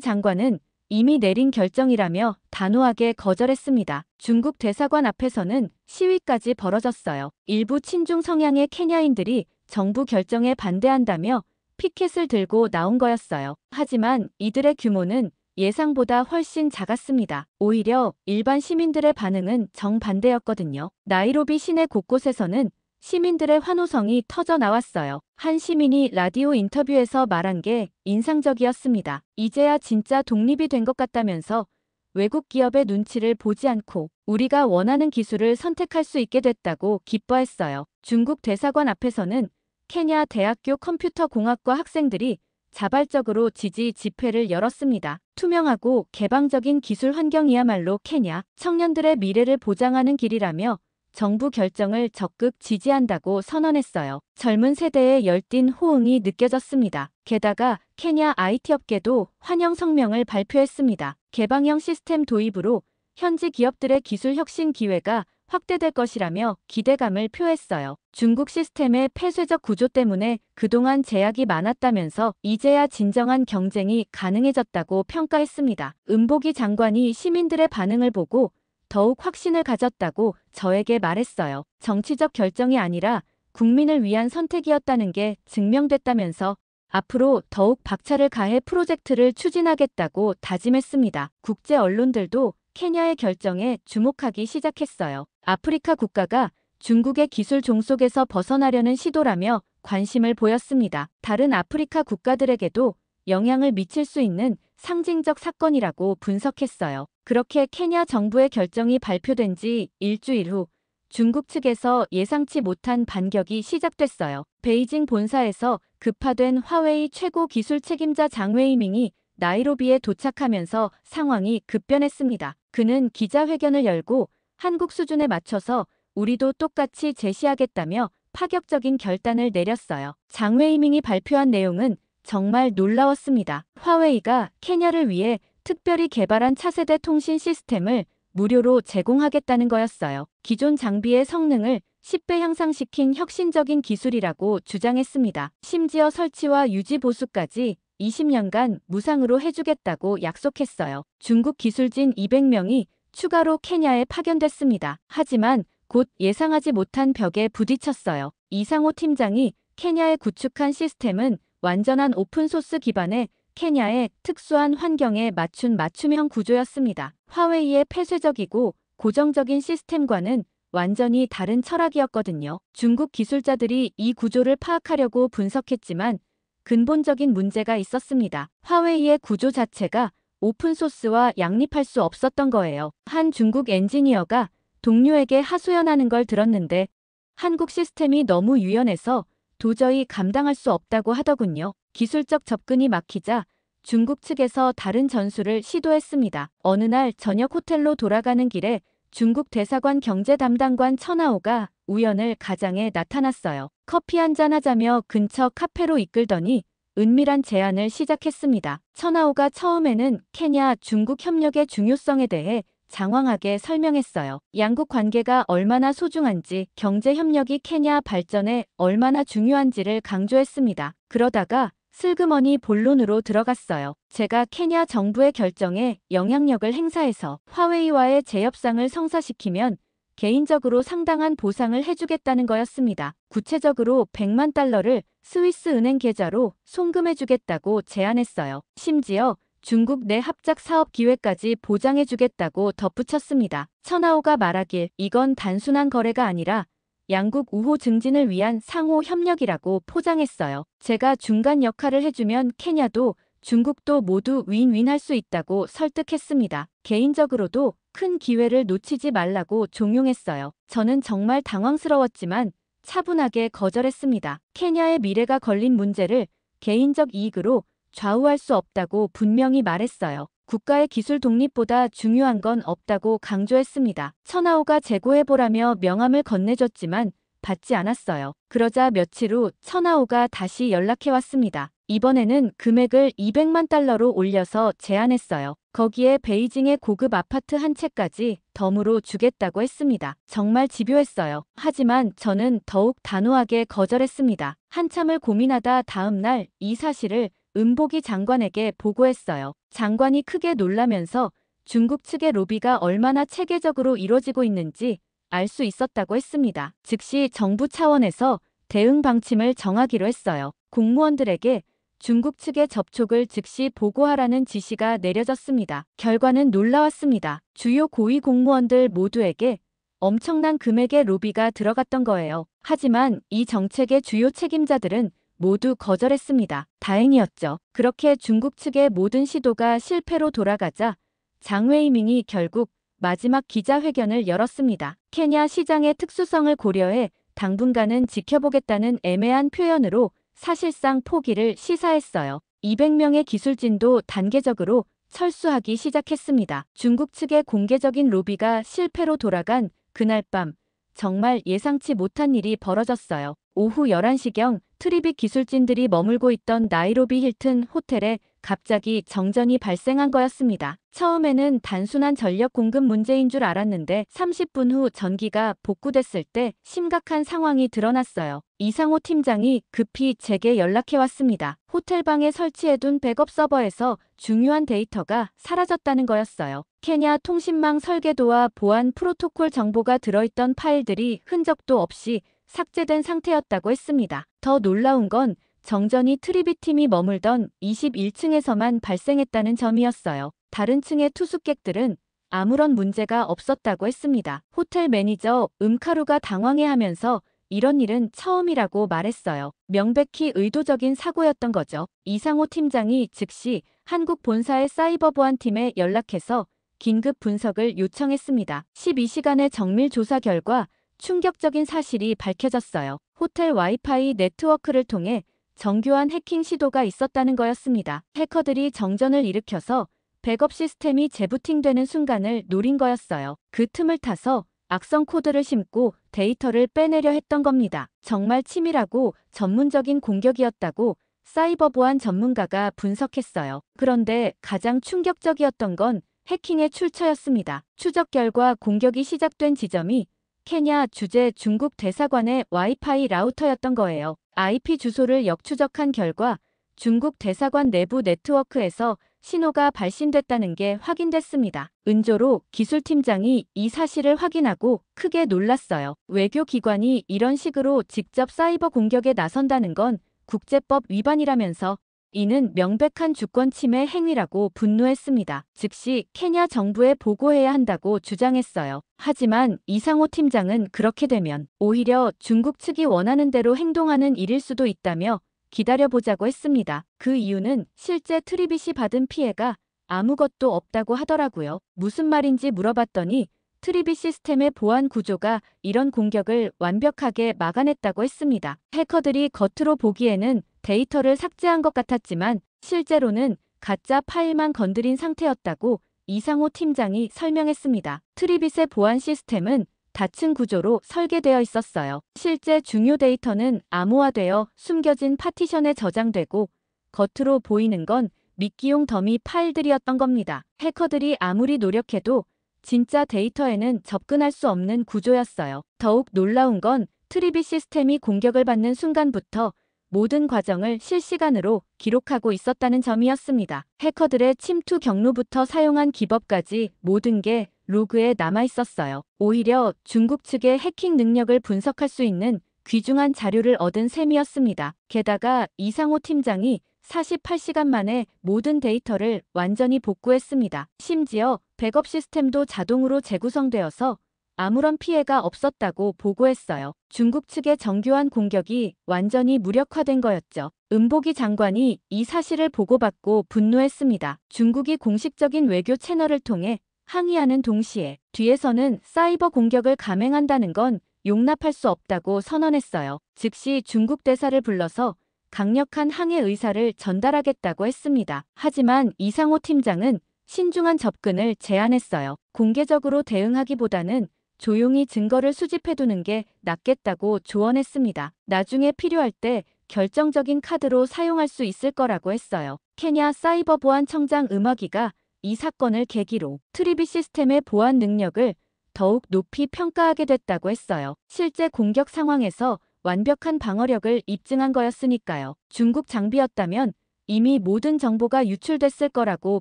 장관은 이미 내린 결정이라며 단호하게 거절했습니다. 중국 대사관 앞에서는 시위까지 벌어졌어요. 일부 친중 성향의 케냐인들이 정부 결정에 반대한다며 피켓을 들고 나온 거였어요. 하지만 이들의 규모는 예상보다 훨씬 작았습니다. 오히려 일반 시민들의 반응은 정반대였거든요. 나이로비 시내 곳곳에서는 시민들의 환호성이 터져 나왔어요. 한 시민이 라디오 인터뷰에서 말한 게 인상적이었습니다. 이제야 진짜 독립이 된 것 같다면서 외국 기업의 눈치를 보지 않고 우리가 원하는 기술을 선택할 수 있게 됐다고 기뻐했어요. 중국 대사관 앞에서는 케냐 대학교 컴퓨터공학과 학생들이 자발적으로 지지 집회를 열었습니다. 투명하고 개방적인 기술 환경이야말로 케냐 청년들의 미래를 보장하는 길이라며 정부 결정을 적극 지지한다고 선언했어요. 젊은 세대의 열띤 호응이 느껴졌습니다. 게다가 케냐 IT 업계도 환영 성명을 발표했습니다. 개방형 시스템 도입으로 현지 기업들의 기술 혁신 기회가 확대될 것이라며 기대감을 표했어요. 중국 시스템의 폐쇄적 구조 때문에 그동안 제약이 많았다면서 이제야 진정한 경쟁이 가능해졌다고 평가했습니다. 은보기 장관이 시민들의 반응을 보고 더욱 확신을 가졌다고 저에게 말했어요. 정치적 결정이 아니라 국민을 위한 선택이었다는 게 증명됐다면서 앞으로 더욱 박차를 가해 프로젝트를 추진하겠다고 다짐했습니다. 국제 언론들도 케냐의 결정에 주목하기 시작했어요. 아프리카 국가가 중국의 기술 종속에서 벗어나려는 시도라며 관심을 보였습니다. 다른 아프리카 국가들에게도 영향을 미칠 수 있는 상징적 사건이라고 분석했어요. 그렇게 케냐 정부의 결정이 발표된 지 일주일 후 중국 측에서 예상치 못한 반격이 시작됐어요. 베이징 본사에서 급파된 화웨이 최고 기술 책임자 장 웨이밍이 나이로비에 도착하면서 상황이 급변했습니다. 그는 기자회견을 열고 한국 수준에 맞춰서 우리도 똑같이 제시하겠다며 파격적인 결단을 내렸어요. 장 웨이밍이 발표한 내용은 정말 놀라웠습니다. 화웨이가 케냐를 위해 특별히 개발한 차세대 통신 시스템을 무료로 제공하겠다는 거였어요. 기존 장비의 성능을 10배 향상시킨 혁신적인 기술이라고 주장했습니다. 심지어 설치와 유지 보수까지 20년간 무상으로 해주겠다고 약속했어요. 중국 기술진 200명이 추가로 케냐에 파견됐습니다. 하지만 곧 예상하지 못한 벽에 부딪혔어요. 이상호 팀장이 케냐에 구축한 시스템은 완전한 오픈소스 기반의 케냐의 특수한 환경에 맞춘 맞춤형 구조였습니다. 화웨이의 폐쇄적이고 고정적인 시스템과는 완전히 다른 철학이었거든요. 중국 기술자들이 이 구조를 파악하려고 분석했지만 근본적인 문제가 있었습니다. 화웨이의 구조 자체가 오픈소스와 양립할 수 없었던 거예요. 한 중국 엔지니어가 동료에게 하소연하는 걸 들었는데 한국 시스템이 너무 유연해서 도저히 감당할 수 없다고 하더군요. 기술적 접근이 막히자 중국 측에서 다른 전술을 시도했습니다. 어느 날 저녁 호텔로 돌아가는 길에 중국 대사관 경제 담당관 천하오가 우연을 가장에 나타났어요. 커피 한잔 하자며 근처 카페로 이끌더니 은밀한 제안을 시작했습니다. 천하오가 처음에는 케냐 중국 협력의 중요성에 대해 장황하게 설명했어요. 양국 관계가 얼마나 소중한지, 경제 협력이 케냐 발전에 얼마나 중요한지를 강조했습니다. 그러다가 슬그머니 본론으로 들어갔어요. 제가 케냐 정부의 결정에 영향력을 행사해서 화웨이와의 재협상을 성사시키면 개인적으로 상당한 보상을 해주겠다는 거였습니다. 구체적으로 100만 달러를 스위스 은행 계좌로 송금해주겠다고 제안했어요. 심지어 중국 내 합작 사업 기회까지 보장해주겠다고 덧붙였습니다. 천하오가 말하길 이건 단순한 거래가 아니라 양국 우호 증진을 위한 상호 협력이라고 포장했어요. 제가 중간 역할을 해주면 케냐도 중국도 모두 윈윈할 수 있다고 설득했습니다. 개인적으로도 큰 기회를 놓치지 말라고 종용했어요. 저는 정말 당황스러웠지만 차분하게 거절했습니다. 케냐의 미래가 걸린 문제를 개인적 이익으로 좌우할 수 없다고 분명히 말했어요. 국가의 기술 독립보다 중요한 건 없다고 강조했습니다. 천하오가 재고해보라며 명함을 건네줬지만 받지 않았어요. 그러자 며칠 후 천하오가 다시 연락해왔습니다. 이번에는 금액을 200만 달러로 올려서 제안했어요. 거기에 베이징의 고급 아파트 한 채까지 덤으로 주겠다고 했습니다. 정말 집요했어요. 하지만 저는 더욱 단호하게 거절했습니다. 한참을 고민하다 다음 날 이 사실을 은보기 장관에게 보고했어요. 장관이 크게 놀라면서 중국 측의 로비가 얼마나 체계적으로 이루어지고 있는지 알 수 있었다고 했습니다. 즉시 정부 차원에서 대응 방침을 정하기로 했어요. 공무원들에게 중국 측의 접촉을 즉시 보고하라는 지시가 내려졌습니다. 결과는 놀라웠습니다. 주요 고위 공무원들 모두에게 엄청난 금액의 로비가 들어갔던 거예요. 하지만 이 정책의 주요 책임자들은 모두 거절했습니다. 다행이었죠. 그렇게 중국 측의 모든 시도가 실패로 돌아가자 장 웨이밍이 결국 마지막 기자회견을 열었습니다. 케냐 시장의 특수성을 고려해 당분간은 지켜보겠다는 애매한 표현으로 사실상 포기를 시사했어요. 200명의 기술진도 단계적으로 철수하기 시작했습니다. 중국 측의 공개적인 로비가 실패로 돌아간 그날 밤 정말 예상치 못한 일이 벌어졌어요. 오후 11시경 트리빅 기술진들이 머물고 있던 나이로비 힐튼 호텔에 갑자기 정전이 발생한 거였습니다. 처음에는 단순한 전력 공급 문제인 줄 알았는데 30분 후 전기가 복구됐을 때 심각한 상황이 드러났어요. 이상호 팀장이 급히 제게 연락해왔습니다. 호텔방에 설치해둔 백업 서버에서 중요한 데이터가 사라졌다는 거였어요. 케냐 통신망 설계도와 보안 프로토콜 정보가 들어있던 파일들이 흔적도 없이 삭제된 상태였다고 했습니다. 더 놀라운 건 정전이 트리빅팀이 머물던 21층에서만 발생했다는 점이었어요. 다른 층의 투숙객들은 아무런 문제가 없었다고 했습니다. 호텔 매니저 음카루가 당황해하면서 이런 일은 처음이라고 말했어요. 명백히 의도적인 사고였던 거죠. 이상호 팀장이 즉시 한국 본사의 사이버 보안팀에 연락해서 긴급 분석을 요청했습니다. 12시간의 정밀 조사 결과 충격적인 사실이 밝혀졌어요. 호텔 와이파이 네트워크를 통해 정교한 해킹 시도가 있었다는 거였습니다. 해커들이 정전을 일으켜서 백업 시스템이 재부팅되는 순간을 노린 거였어요. 그 틈을 타서 악성 코드를 심고 데이터를 빼내려 했던 겁니다. 정말 치밀하고 전문적인 공격이었다고 사이버 보안 전문가가 분석했어요. 그런데 가장 충격적이었던 건 해킹의 출처였습니다. 추적 결과 공격이 시작된 지점이 케냐 주재 중국 대사관의 와이파이 라우터였던 거예요. IP 주소를 역추적한 결과 중국 대사관 내부 네트워크에서 신호가 발신됐다는 게 확인됐습니다. 은조로 기술팀장이 이 사실을 확인하고 크게 놀랐어요. 외교기관이 이런 식으로 직접 사이버 공격에 나선다는 건 국제법 위반이라면서 이는 명백한 주권 침해 행위라고 분노했습니다. 즉시 케냐 정부에 보고해야 한다고 주장했어요. 하지만 이상호 팀장은 그렇게 되면 오히려 중국 측이 원하는 대로 행동하는 일일 수도 있다며 기다려보자고 했습니다. 그 이유는 실제 트리빗이 받은 피해가 아무것도 없다고 하더라고요. 무슨 말인지 물어봤더니 트리빗 시스템의 보안 구조가 이런 공격을 완벽하게 막아냈다고 했습니다. 해커들이 겉으로 보기에는 데이터를 삭제한 것 같았지만 실제로는 가짜 파일만 건드린 상태였다고 이상호 팀장이 설명했습니다. 트리빗의 보안 시스템은 다층 구조로 설계되어 있었어요. 실제 중요 데이터는 암호화되어 숨겨진 파티션에 저장되고 겉으로 보이는 건 미끼용 더미 파일들이었던 겁니다. 해커들이 아무리 노력해도 진짜 데이터에는 접근할 수 없는 구조였어요. 더욱 놀라운 건 트리빗 시스템이 공격을 받는 순간부터 모든 과정을 실시간으로 기록하고 있었다는 점이었습니다. 해커들의 침투 경로부터 사용한 기법까지 모든 게 로그에 남아 있었어요. 오히려 중국 측의 해킹 능력을 분석할 수 있는 귀중한 자료를 얻은 셈이었습니다. 게다가 이상호 팀장이 48시간 만에 모든 데이터를 완전히 복구했습니다. 심지어 백업 시스템도 자동으로 재구성되어서 아무런 피해가 없었다고 보고했어요. 중국 측의 정교한 공격이 완전히 무력화된 거였죠. 은보기 장관이 이 사실을 보고받고 분노했습니다. 중국이 공식적인 외교 채널을 통해 항의하는 동시에 뒤에서는 사이버 공격을 감행한다는 건 용납할 수 없다고 선언했어요. 즉시 중국 대사를 불러서 강력한 항의 의사를 전달하겠다고 했습니다. 하지만 이상호 팀장은 신중한 접근을 제안했어요. 공개적으로 대응하기보다는 조용히 증거를 수집해두는 게 낫겠다고 조언했습니다. 나중에 필요할 때 결정적인 카드로 사용할 수 있을 거라고 했어요. 케냐 사이버보안청장 음악이가 이 사건을 계기로 트리비 시스템의 보안 능력을 더욱 높이 평가하게 됐다고 했어요. 실제 공격 상황에서 완벽한 방어력을 입증한 거였으니까요. 중국 장비였다면 이미 모든 정보가 유출됐을 거라고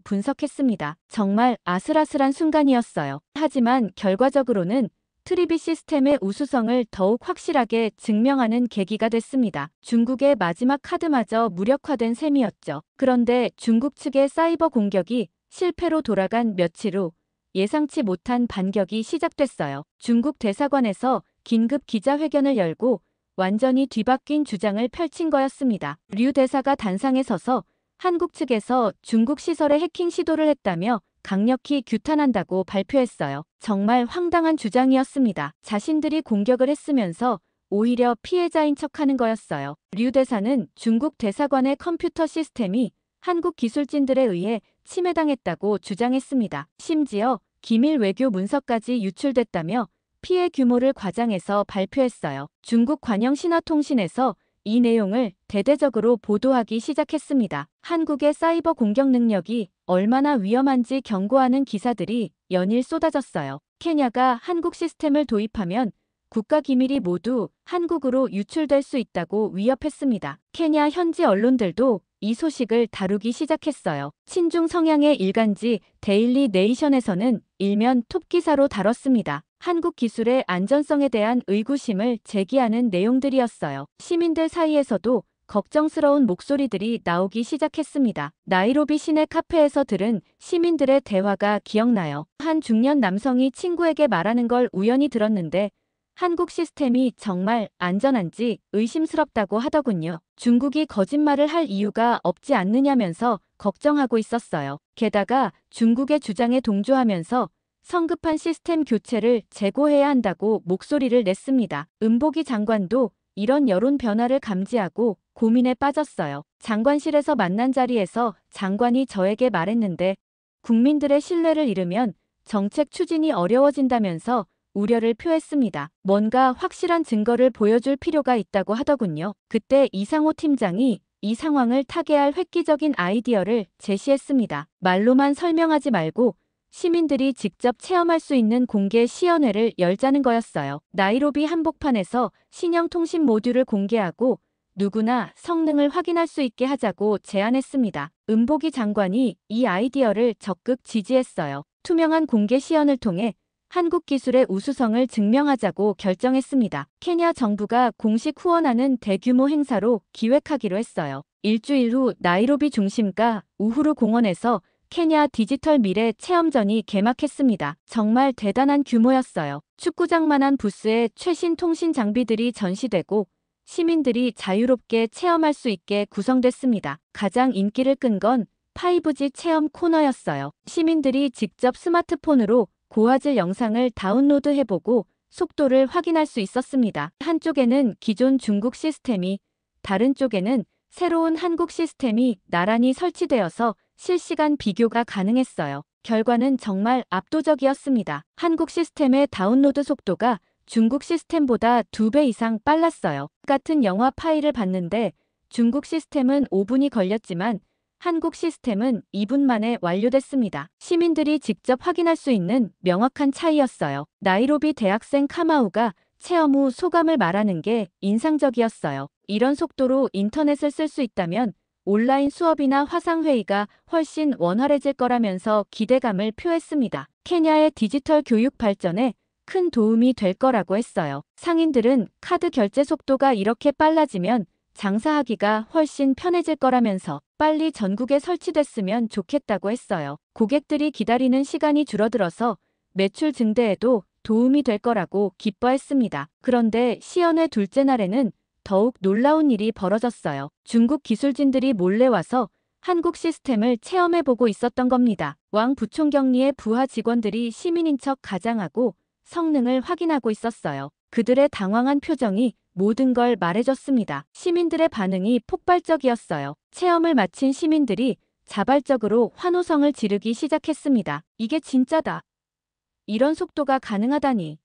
분석했습니다. 정말 아슬아슬한 순간이었어요. 하지만 결과적으로는 트리비 시스템의 우수성을 더욱 확실하게 증명하는 계기가 됐습니다. 중국의 마지막 카드마저 무력화된 셈이었죠. 그런데 중국 측의 사이버 공격이 실패로 돌아간 며칠 후 예상치 못한 반격이 시작됐어요. 중국 대사관에서 긴급 기자회견을 열고 완전히 뒤바뀐 주장을 펼친 거였습니다. 류 대사가 단상에 서서 한국 측에서 중국 시설에 해킹 시도를 했다며 강력히 규탄한다고 발표했어요. 정말 황당한 주장이었습니다. 자신들이 공격을 했으면서 오히려 피해자인 척하는 거였어요. 류 대사는 중국 대사관의 컴퓨터 시스템이 한국 기술진들에 의해 침해당했다고 주장했습니다. 심지어 기밀 외교 문서까지 유출됐다며 피해 규모를 과장해서 발표했어요. 중국 관영신화통신에서 이 내용을 대대적으로 보도하기 시작했습니다. 한국의 사이버 공격 능력이 얼마나 위험한지 경고하는 기사들이 연일 쏟아졌어요. 케냐가 한국 시스템을 도입하면 국가 기밀이 모두 한국으로 유출될 수 있다고 위협했습니다. 케냐 현지 언론들도 이 소식을 다루기 시작했어요. 친중 성향의 일간지 데일리 네이션에서는 일면 톱 기사로 다뤘습니다. 한국 기술의 안전성에 대한 의구심을 제기하는 내용들이었어요. 시민들 사이에서도 걱정스러운 목소리들이 나오기 시작했습니다. 나이로비 시내 카페에서 들은 시민들의 대화가 기억나요. 한 중년 남성이 친구에게 말하는 걸 우연히 들었는데 한국 시스템이 정말 안전한지 의심스럽다고 하더군요. 중국이 거짓말을 할 이유가 없지 않느냐면서 걱정하고 있었어요. 게다가 중국의 주장에 동조하면서 성급한 시스템 교체를 재고해야 한다고 목소리를 냈습니다. 은보기 장관도 이런 여론 변화를 감지하고 고민에 빠졌어요. 장관실에서 만난 자리에서 장관이 저에게 말했는데 국민들의 신뢰를 잃으면 정책 추진이 어려워진다면서 우려를 표했습니다. 뭔가 확실한 증거를 보여줄 필요가 있다고 하더군요. 그때 이상호 팀장이 이 상황을 타개할 획기적인 아이디어를 제시했습니다. 말로만 설명하지 말고 시민들이 직접 체험할 수 있는 공개 시연회를 열자는 거였어요. 나이로비 한복판에서 신형 통신 모듈을 공개하고 누구나 성능을 확인할 수 있게 하자고 제안했습니다. 은보기 장관이 이 아이디어를 적극 지지했어요. 투명한 공개 시연을 통해 한국 기술의 우수성을 증명하자고 결정했습니다. 케냐 정부가 공식 후원하는 대규모 행사로 기획하기로 했어요. 일주일 후 나이로비 중심가 우후루 공원에서 케냐 디지털 미래 체험전이 개막했습니다. 정말 대단한 규모였어요. 축구장만한 부스에 최신 통신 장비들이 전시되고 시민들이 자유롭게 체험할 수 있게 구성됐습니다. 가장 인기를 끈 건 5G 체험 코너였어요. 시민들이 직접 스마트폰으로 고화질 영상을 다운로드해보고 속도를 확인할 수 있었습니다. 한쪽에는 기존 중국 시스템이, 다른 쪽에는 새로운 한국 시스템이 나란히 설치되어서 실시간 비교가 가능했어요. 결과는 정말 압도적이었습니다. 한국 시스템의 다운로드 속도가 중국 시스템보다 2배 이상 빨랐어요. 같은 영화 파일을 봤는데 중국 시스템은 5분이 걸렸지만 한국 시스템은 2분 만에 완료됐습니다. 시민들이 직접 확인할 수 있는 명확한 차이였어요. 나이로비 대학생 카마우가 체험 후 소감을 말하는 게 인상적이었어요. 이런 속도로 인터넷을 쓸 수 있다면 온라인 수업이나 화상회의가 훨씬 원활해질 거라면서 기대감을 표했습니다. 케냐의 디지털 교육 발전에 큰 도움이 될 거라고 했어요. 상인들은 카드 결제 속도가 이렇게 빨라지면 장사하기가 훨씬 편해질 거라면서 빨리 전국에 설치됐으면 좋겠다고 했어요. 고객들이 기다리는 시간이 줄어들어서 매출 증대에도 도움이 될 거라고 기뻐했습니다. 그런데 시연회 둘째 날에는 더욱 놀라운 일이 벌어졌어요. 중국 기술진들이 몰래 와서 한국 시스템을 체험해보고 있었던 겁니다. 왕 부총경리의 부하 직원들이 시민인 척 가장하고 성능을 확인하고 있었어요. 그들의 당황한 표정이 모든 걸 말해줬습니다. 시민들의 반응이 폭발적이었어요. 체험을 마친 시민들이 자발적으로 환호성을 지르기 시작했습니다. 이게 진짜다. 이런 속도가 가능하다니.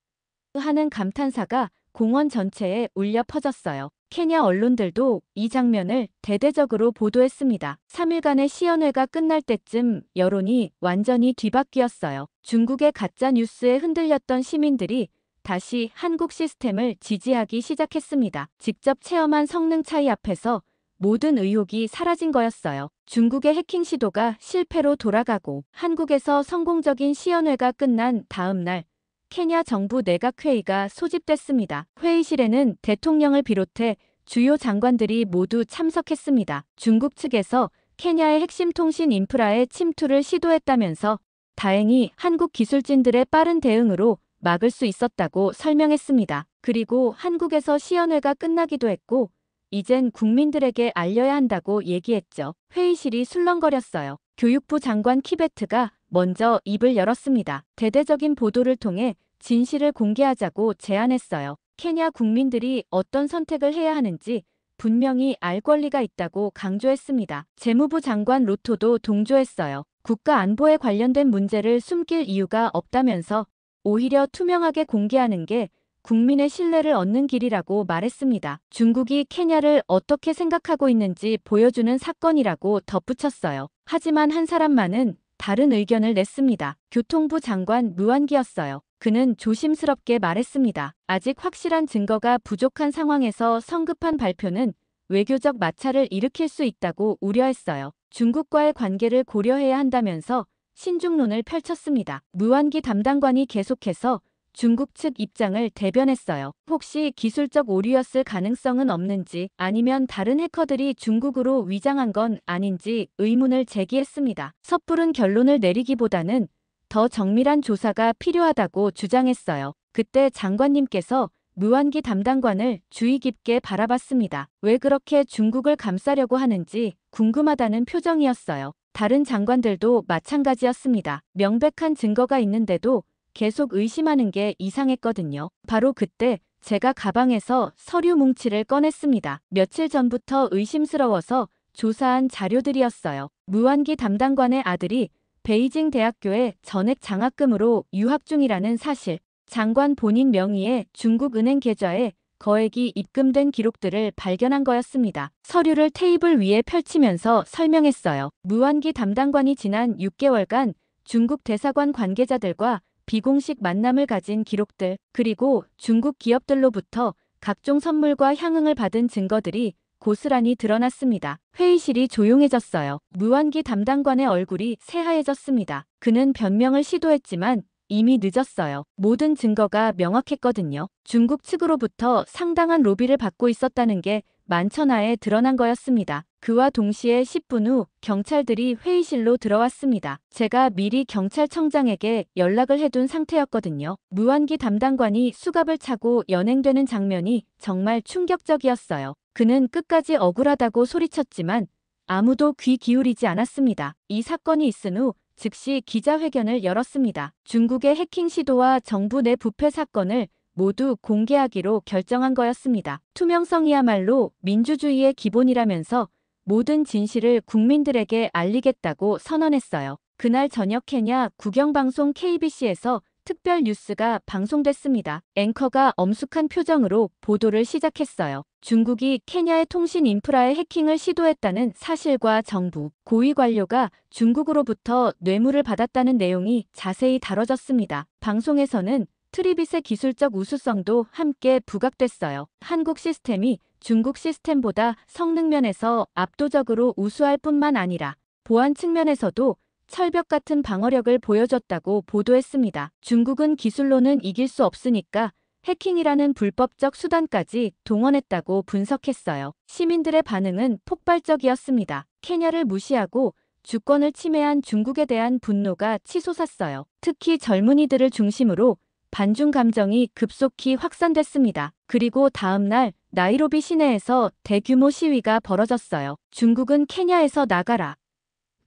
하는 감탄사가 공원 전체에 울려 퍼졌어요. 케냐 언론들도 이 장면을 대대적으로 보도했습니다. 3일간의 시연회가 끝날 때쯤 여론이 완전히 뒤바뀌었어요. 중국의 가짜 뉴스에 흔들렸던 시민들이 다시 한국 시스템을 지지하기 시작했습니다. 직접 체험한 성능 차이 앞에서 모든 의혹이 사라진 거였어요. 중국의 해킹 시도가 실패로 돌아가고 한국에서 성공적인 시연회가 끝난 다음 날 케냐 정부 내각회의가 소집됐습니다. 회의실에는 대통령을 비롯해 주요 장관들이 모두 참석했습니다. 중국 측에서 케냐의 핵심 통신 인프라에 침투를 시도했다면서 다행히 한국 기술진들의 빠른 대응으로 막을 수 있었다고 설명했습니다. 그리고 한국에서 시연회가 끝나기도 했고 이젠 국민들에게 알려야 한다고 얘기했죠. 회의실이 술렁거렸어요. 교육부 장관 키베트가 먼저 입을 열었습니다. 대대적인 보도를 통해 진실을 공개하자고 제안했어요. 케냐 국민들이 어떤 선택을 해야 하는지 분명히 알 권리가 있다고 강조했습니다. 재무부 장관 로토도 동조했어요. 국가 안보에 관련된 문제를 숨길 이유가 없다면서 오히려 투명하게 공개하는 게 국민의 신뢰를 얻는 길이라고 말했습니다. 중국이 케냐를 어떻게 생각하고 있는지 보여주는 사건이라고 덧붙였어요. 하지만 한 사람만은 다른 의견을 냈습니다. 교통부 장관 무안기였어요. 그는 조심스럽게 말했습니다. 아직 확실한 증거가 부족한 상황에서 성급한 발표는 외교적 마찰을 일으킬 수 있다고 우려했어요. 중국과의 관계를 고려해야 한다면서 신중론을 펼쳤습니다. 무안기 담당관이 계속해서 중국 측 입장을 대변했어요. 혹시 기술적 오류였을 가능성은 없는지 아니면 다른 해커들이 중국으로 위장한 건 아닌지 의문을 제기했습니다. 섣부른 결론을 내리기보다는 더 정밀한 조사가 필요하다고 주장했어요. 그때 장관님께서 무안기 담당관을 주의 깊게 바라봤습니다. 왜 그렇게 중국을 감싸려고 하는지 궁금하다는 표정이었어요. 다른 장관들도 마찬가지였습니다. 명백한 증거가 있는데도 계속 의심하는 게 이상했거든요. 바로 그때 제가 가방에서 서류 뭉치를 꺼냈습니다. 며칠 전부터 의심스러워서 조사한 자료들이었어요. 무안기 담당관의 아들이 베이징 대학교에 전액 장학금으로 유학 중이라는 사실, 장관 본인 명의의 중국 은행 계좌에 거액이 입금된 기록들을 발견한 거였습니다. 서류를 테이블 위에 펼치면서 설명했어요. 무안기 담당관이 지난 6개월간 중국 대사관 관계자들과 비공식 만남을 가진 기록들, 그리고 중국 기업들로부터 각종 선물과 향응을 받은 증거들이 고스란히 드러났습니다. 회의실이 조용해졌어요. 무안기 담당관의 얼굴이 새하얘졌습니다. 그는 변명을 시도했지만 이미 늦었어요. 모든 증거가 명확했거든요. 중국 측으로부터 상당한 로비를 받고 있었다는 게 만천하에 드러난 거였습니다. 그와 동시에 10분 후 경찰들이 회의실로 들어왔습니다. 제가 미리 경찰청장에게 연락을 해둔 상태였거든요. 무안기 담당관이 수갑을 차고 연행되는 장면이 정말 충격적이었어요. 그는 끝까지 억울하다고 소리쳤지만 아무도 귀 기울이지 않았습니다. 이 사건이 있은 후 즉시 기자회견을 열었습니다. 중국의 해킹 시도와 정부 내 부패 사건을 모두 공개하기로 결정한 거였습니다. 투명성이야말로 민주주의의 기본이라면서 모든 진실을 국민들에게 알리겠다고 선언했어요. 그날 저녁 케냐 국영방송 KBC에서 특별 뉴스가 방송됐습니다. 앵커가 엄숙한 표정으로 보도를 시작했어요. 중국이 케냐의 통신 인프라에 해킹을 시도했다는 사실과 정부, 고위 관료가 중국으로부터 뇌물을 받았다는 내용이 자세히 다뤄졌습니다. 방송에서는 트리빗의 기술적 우수성도 함께 부각됐어요. 한국 시스템이 중국 시스템보다 성능 면에서 압도적으로 우수할 뿐만 아니라 보안 측면에서도 철벽 같은 방어력을 보여줬다고 보도했습니다. 중국은 기술로는 이길 수 없으니까 해킹이라는 불법적 수단까지 동원했다고 분석했어요. 시민들의 반응은 폭발적이었습니다. 케냐를 무시하고 주권을 침해한 중국에 대한 분노가 치솟았어요. 특히 젊은이들을 중심으로 반중 감정이 급속히 확산됐습니다. 그리고 다음 날 나이로비 시내에서 대규모 시위가 벌어졌어요. 중국은 케냐에서 나가라.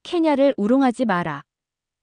케냐를 우롱하지 마라.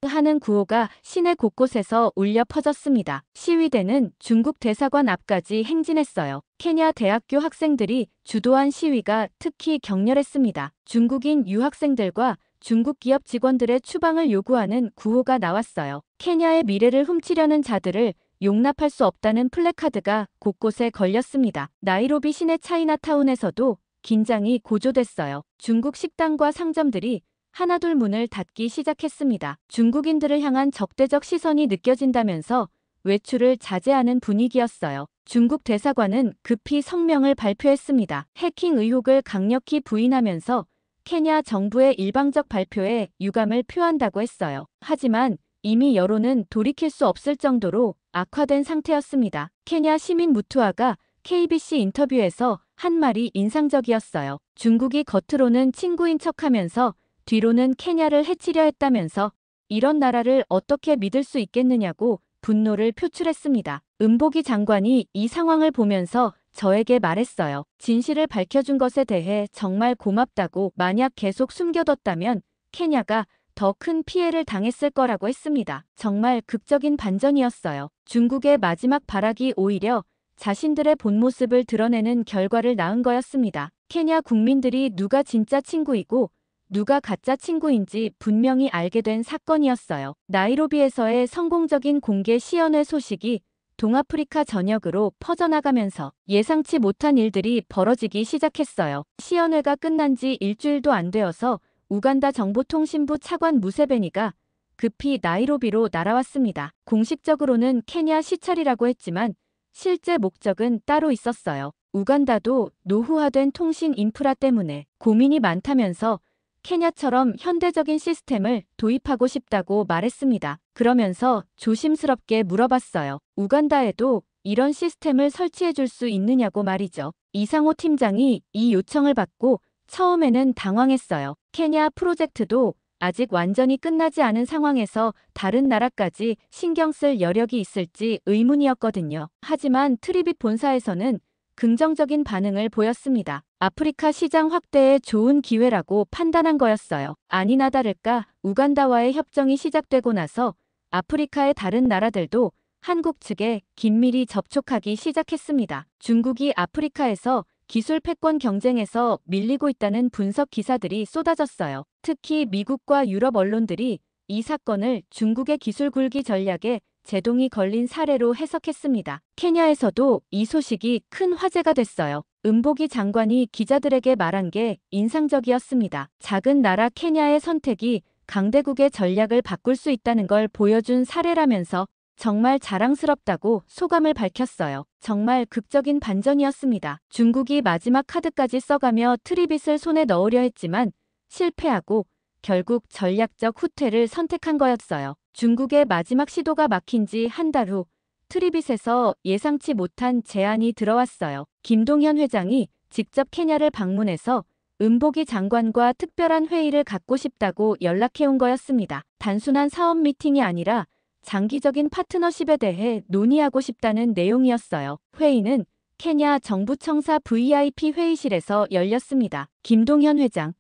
하는 구호가 시내 곳곳에서 울려 퍼졌습니다. 시위대는 중국 대사관 앞까지 행진했어요. 케냐 대학교 학생들이 주도한 시위가 특히 격렬했습니다. 중국인 유학생들과 중국 기업 직원들의 추방을 요구하는 구호가 나왔어요. 케냐의 미래를 훔치려는 자들을 용납할 수 없다는 플래카드가 곳곳에 걸렸습니다. 나이로비 시내 차이나타운에서도 긴장이 고조됐어요. 중국 식당과 상점들이 하나둘 문을 닫기 시작했습니다. 중국인들을 향한 적대적 시선이 느껴진다면서 외출을 자제하는 분위기였어요. 중국 대사관은 급히 성명을 발표했습니다. 해킹 의혹을 강력히 부인하면서 케냐 정부의 일방적 발표에 유감을 표한다고 했어요. 하지만 이미 여론은 돌이킬 수 없을 정도로 악화된 상태였습니다. 케냐 시민 무투아가 KBC 인터뷰에서 한 말이 인상적이었어요. 중국이 겉으로는 친구인 척하면서 뒤로는 케냐를 해치려 했다면서 이런 나라를 어떻게 믿을 수 있겠느냐고 분노를 표출했습니다. 은보기 장관이 이 상황을 보면서 저에게 말했어요. 진실을 밝혀준 것에 대해 정말 고맙다고. 만약 계속 숨겨뒀다면 케냐가 더 큰 피해를 당했을 거라고 했습니다. 정말 극적인 반전이었어요. 중국의 마지막 발악이 오히려 자신들의 본 모습을 드러내는 결과를 낳은 거였습니다. 케냐 국민들이 누가 진짜 친구이고 누가 가짜 친구인지 분명히 알게 된 사건이었어요. 나이로비에서의 성공적인 공개 시연회 소식이 동아프리카 전역으로 퍼져나가면서 예상치 못한 일들이 벌어지기 시작했어요. 시연회가 끝난 지 일주일도 안 되어서 우간다 정보통신부 차관 무세베니가 급히 나이로비로 날아왔습니다. 공식적으로는 케냐 시찰이라고 했지만 실제 목적은 따로 있었어요. 우간다도 노후화된 통신 인프라 때문에 고민이 많다면서 케냐처럼 현대적인 시스템을 도입하고 싶다고 말했습니다. 그러면서 조심스럽게 물어봤어요. 우간다에도 이런 시스템을 설치해 줄 수 있느냐고 말이죠. 이상호 팀장이 이 요청을 받고 처음에는 당황했어요. 케냐 프로젝트도 아직 완전히 끝나지 않은 상황에서 다른 나라까지 신경 쓸 여력이 있을지 의문이었거든요. 하지만 트리빗 본사에서는 긍정적인 반응을 보였습니다. 아프리카 시장 확대에 좋은 기회라고 판단한 거였어요. 아니나 다를까 우간다와의 협정이 시작되고 나서 아프리카의 다른 나라들도 한국 측에 긴밀히 접촉하기 시작했습니다. 중국이 아프리카에서 기술 패권 경쟁에서 밀리고 있다는 분석 기사들이 쏟아졌어요. 특히 미국과 유럽 언론들이 이 사건을 중국의 기술 굴기 전략에 제동이 걸린 사례로 해석했습니다. 케냐에서도 이 소식이 큰 화제가 됐어요. 은보기 장관이 기자들에게 말한 게 인상적이었습니다. 작은 나라 케냐의 선택이 강대국의 전략을 바꿀 수 있다는 걸 보여준 사례라면서 정말 자랑스럽다고 소감을 밝혔어요. 정말 극적인 반전이었습니다. 중국이 마지막 카드까지 써가며 트리빗을 손에 넣으려 했지만 실패하고 결국 전략적 후퇴를 선택한 거였어요. 중국의 마지막 시도가 막힌 지 한 달 후 트리빗에서 예상치 못한 제안이 들어왔어요. 김동현 회장이 직접 케냐를 방문해서 은보기 장관과 특별한 회의를 갖고 싶다고 연락해온 거였습니다. 단순한 사업 미팅이 아니라 장기적인 파트너십에 대해 논의하고 싶다는 내용이었어요. 회의는 케냐 정부청사 VIP 회의실에서 열렸습니다. 김동현 회장,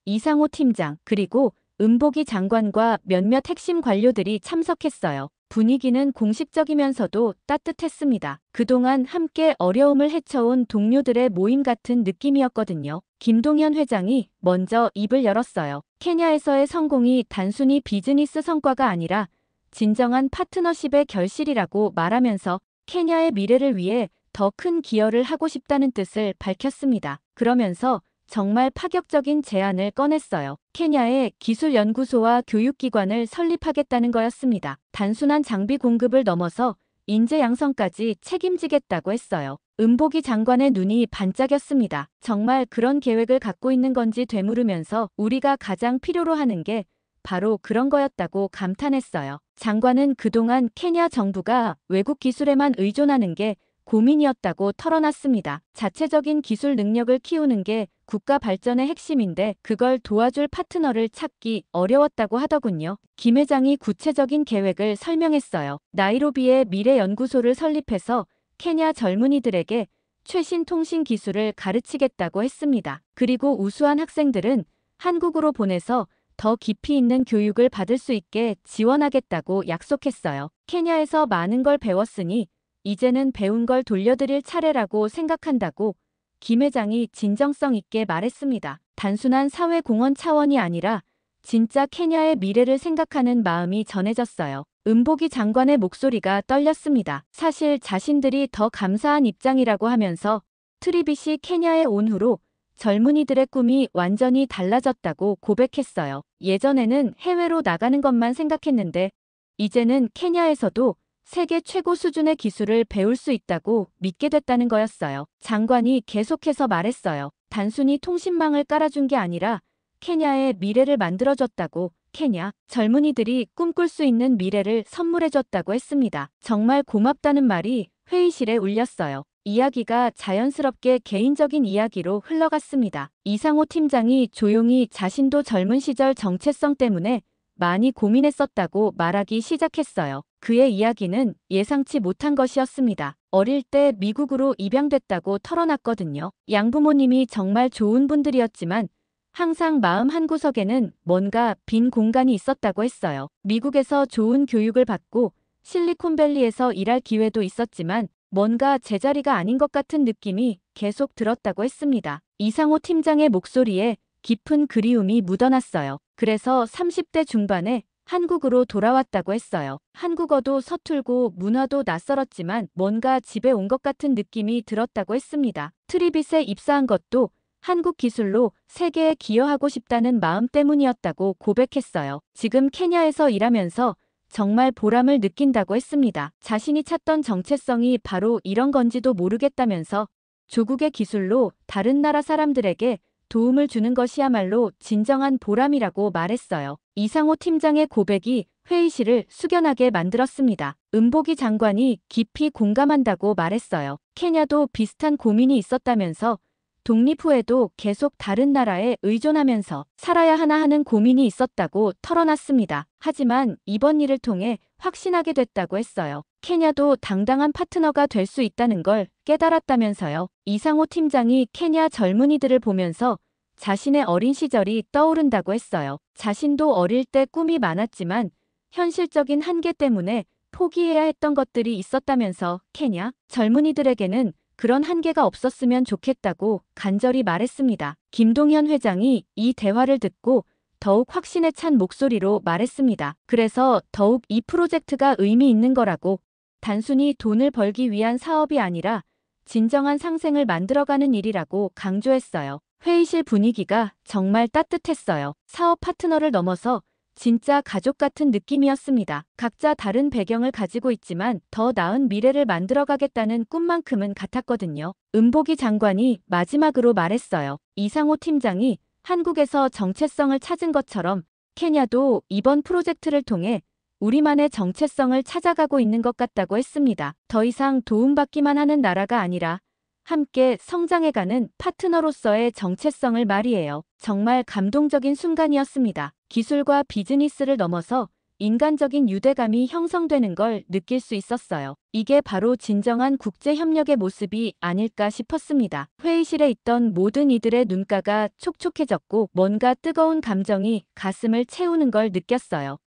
이상호 팀장, 그리고 은보기 장관과 몇몇 핵심 관료들이 참석했어요. 분위기는 공식적이면서도 따뜻했습니다. 그동안 함께 어려움을 헤쳐온 동료들의 모임 같은 느낌이었거든요. 김동현 회장이 먼저 입을 열었어요. 케냐에서의 성공이 단순히 비즈니스 성과가 아니라 진정한 파트너십의 결실이라고 말하면서 케냐의 미래를 위해 더 큰 기여를 하고 싶다는 뜻을 밝혔습니다. 그러면서 정말 파격적인 제안을 꺼냈어요. 케냐에 기술연구소와 교육기관을 설립하겠다는 거였습니다. 단순한 장비 공급을 넘어서 인재 양성까지 책임지겠다고 했어요. 은보기 장관의 눈이 반짝였습니다. 정말 그런 계획을 갖고 있는 건지 되물으면서 우리가 가장 필요로 하는 게 바로 그런 거였다고 감탄했어요. 장관은 그동안 케냐 정부가 외국 기술에만 의존하는 게 고민이었다고 털어놨습니다. 자체적인 기술 능력을 키우는 게 국가 발전의 핵심인데 그걸 도와줄 파트너를 찾기 어려웠다고 하더군요. 김 회장이 구체적인 계획을 설명했어요. 나이로비에 미래연구소를 설립해서 케냐 젊은이들에게 최신 통신 기술을 가르치겠다고 했습니다. 그리고 우수한 학생들은 한국으로 보내서 더 깊이 있는 교육을 받을 수 있게 지원하겠다고 약속했어요. 케냐에서 많은 걸 배웠으니 이제는 배운 걸 돌려드릴 차례라고 생각한다고 김 회장이 진정성 있게 말했습니다. 단순한 사회 공헌 차원이 아니라 진짜 케냐의 미래를 생각하는 마음이 전해졌어요. 은보기 장관의 목소리가 떨렸습니다. 사실 자신들이 더 감사한 입장이라고 하면서 트리빗이 케냐에 온 후로 젊은이들의 꿈이 완전히 달라졌다고 고백했어요. 예전에는 해외로 나가는 것만 생각했는데 이제는 케냐에서도 세계 최고 수준의 기술을 배울 수 있다고 믿게 됐다는 거였어요. 장관이 계속해서 말했어요. 단순히 통신망을 깔아준 게 아니라 케냐의 미래를 만들어줬다고, 케냐 젊은이들이 꿈꿀 수 있는 미래를 선물해줬다고 했습니다. 정말 고맙다는 말이 회의실에 울렸어요. 이야기가 자연스럽게 개인적인 이야기로 흘러갔습니다. 이상호 팀장이 조용히 자신도 젊은 시절 정체성 때문에 많이 고민했었다고 말하기 시작했어요. 그의 이야기는 예상치 못한 것이었습니다. 어릴 때 미국으로 입양됐다고 털어놨거든요. 양부모님이 정말 좋은 분들이었지만 항상 마음 한구석에는 뭔가 빈 공간이 있었다고 했어요. 미국에서 좋은 교육을 받고 실리콘밸리에서 일할 기회도 있었지만 뭔가 제자리가 아닌 것 같은 느낌이 계속 들었다고 했습니다. 이상호 팀장의 목소리에 깊은 그리움이 묻어났어요. 그래서 30대 중반에 한국으로 돌아왔다고 했어요. 한국어도 서툴고 문화도 낯설었지만 뭔가 집에 온 것 같은 느낌이 들었다고 했습니다. 트리빗에 입사한 것도 한국 기술로 세계에 기여하고 싶다는 마음 때문이었다고 고백했어요. 지금 케냐에서 일하면서 정말 보람을 느낀다고 했습니다. 자신이 찾던 정체성이 바로 이런 건지도 모르겠다면서 조국의 기술로 다른 나라 사람들에게 도움을 주는 것이야말로 진정한 보람이라고 말했어요. 이상호 팀장의 고백이 회의실을 숙연하게 만들었습니다. 은보기 장관이 깊이 공감한다고 말했어요. 케냐도 비슷한 고민이 있었다면서 독립 후에도 계속 다른 나라에 의존하면서 살아야 하나 하는 고민이 있었다고 털어놨습니다. 하지만 이번 일을 통해 확신하게 됐다고 했어요. 케냐도 당당한 파트너가 될 수 있다는 걸 깨달았다면서요. 이상호 팀장이 케냐 젊은이들을 보면서 자신의 어린 시절이 떠오른다고 했어요. 자신도 어릴 때 꿈이 많았지만 현실적인 한계 때문에 포기해야 했던 것들이 있었다면서 케냐 젊은이들에게는 그런 한계가 없었으면 좋겠다고 간절히 말했습니다. 김동현 회장이 이 대화를 듣고 더욱 확신에 찬 목소리로 말했습니다. 그래서 더욱 이 프로젝트가 의미 있는 거라고, 단순히 돈을 벌기 위한 사업이 아니라 진정한 상생을 만들어가는 일이라고 강조했어요. 회의실 분위기가 정말 따뜻했어요. 사업 파트너를 넘어서 진짜 가족 같은 느낌이었습니다. 각자 다른 배경을 가지고 있지만 더 나은 미래를 만들어가겠다는 꿈만큼은 같았거든요. 은보기 장관이 마지막으로 말했어요. 이상호 팀장이 한국에서 정체성을 찾은 것처럼 케냐도 이번 프로젝트를 통해 우리만의 정체성을 찾아가고 있는 것 같다고 했습니다. 더 이상 도움받기만 하는 나라가 아니라 함께 성장해가는 파트너로서의 정체성을 말이에요. 정말 감동적인 순간이었습니다. 기술과 비즈니스를 넘어서 인간적인 유대감이 형성되는 걸 느낄 수 있었어요. 이게 바로 진정한 국제협력의 모습이 아닐까 싶었습니다. 회의실에 있던 모든 이들의 눈가가 촉촉해졌고 뭔가 뜨거운 감정이 가슴을 채우는 걸 느꼈어요.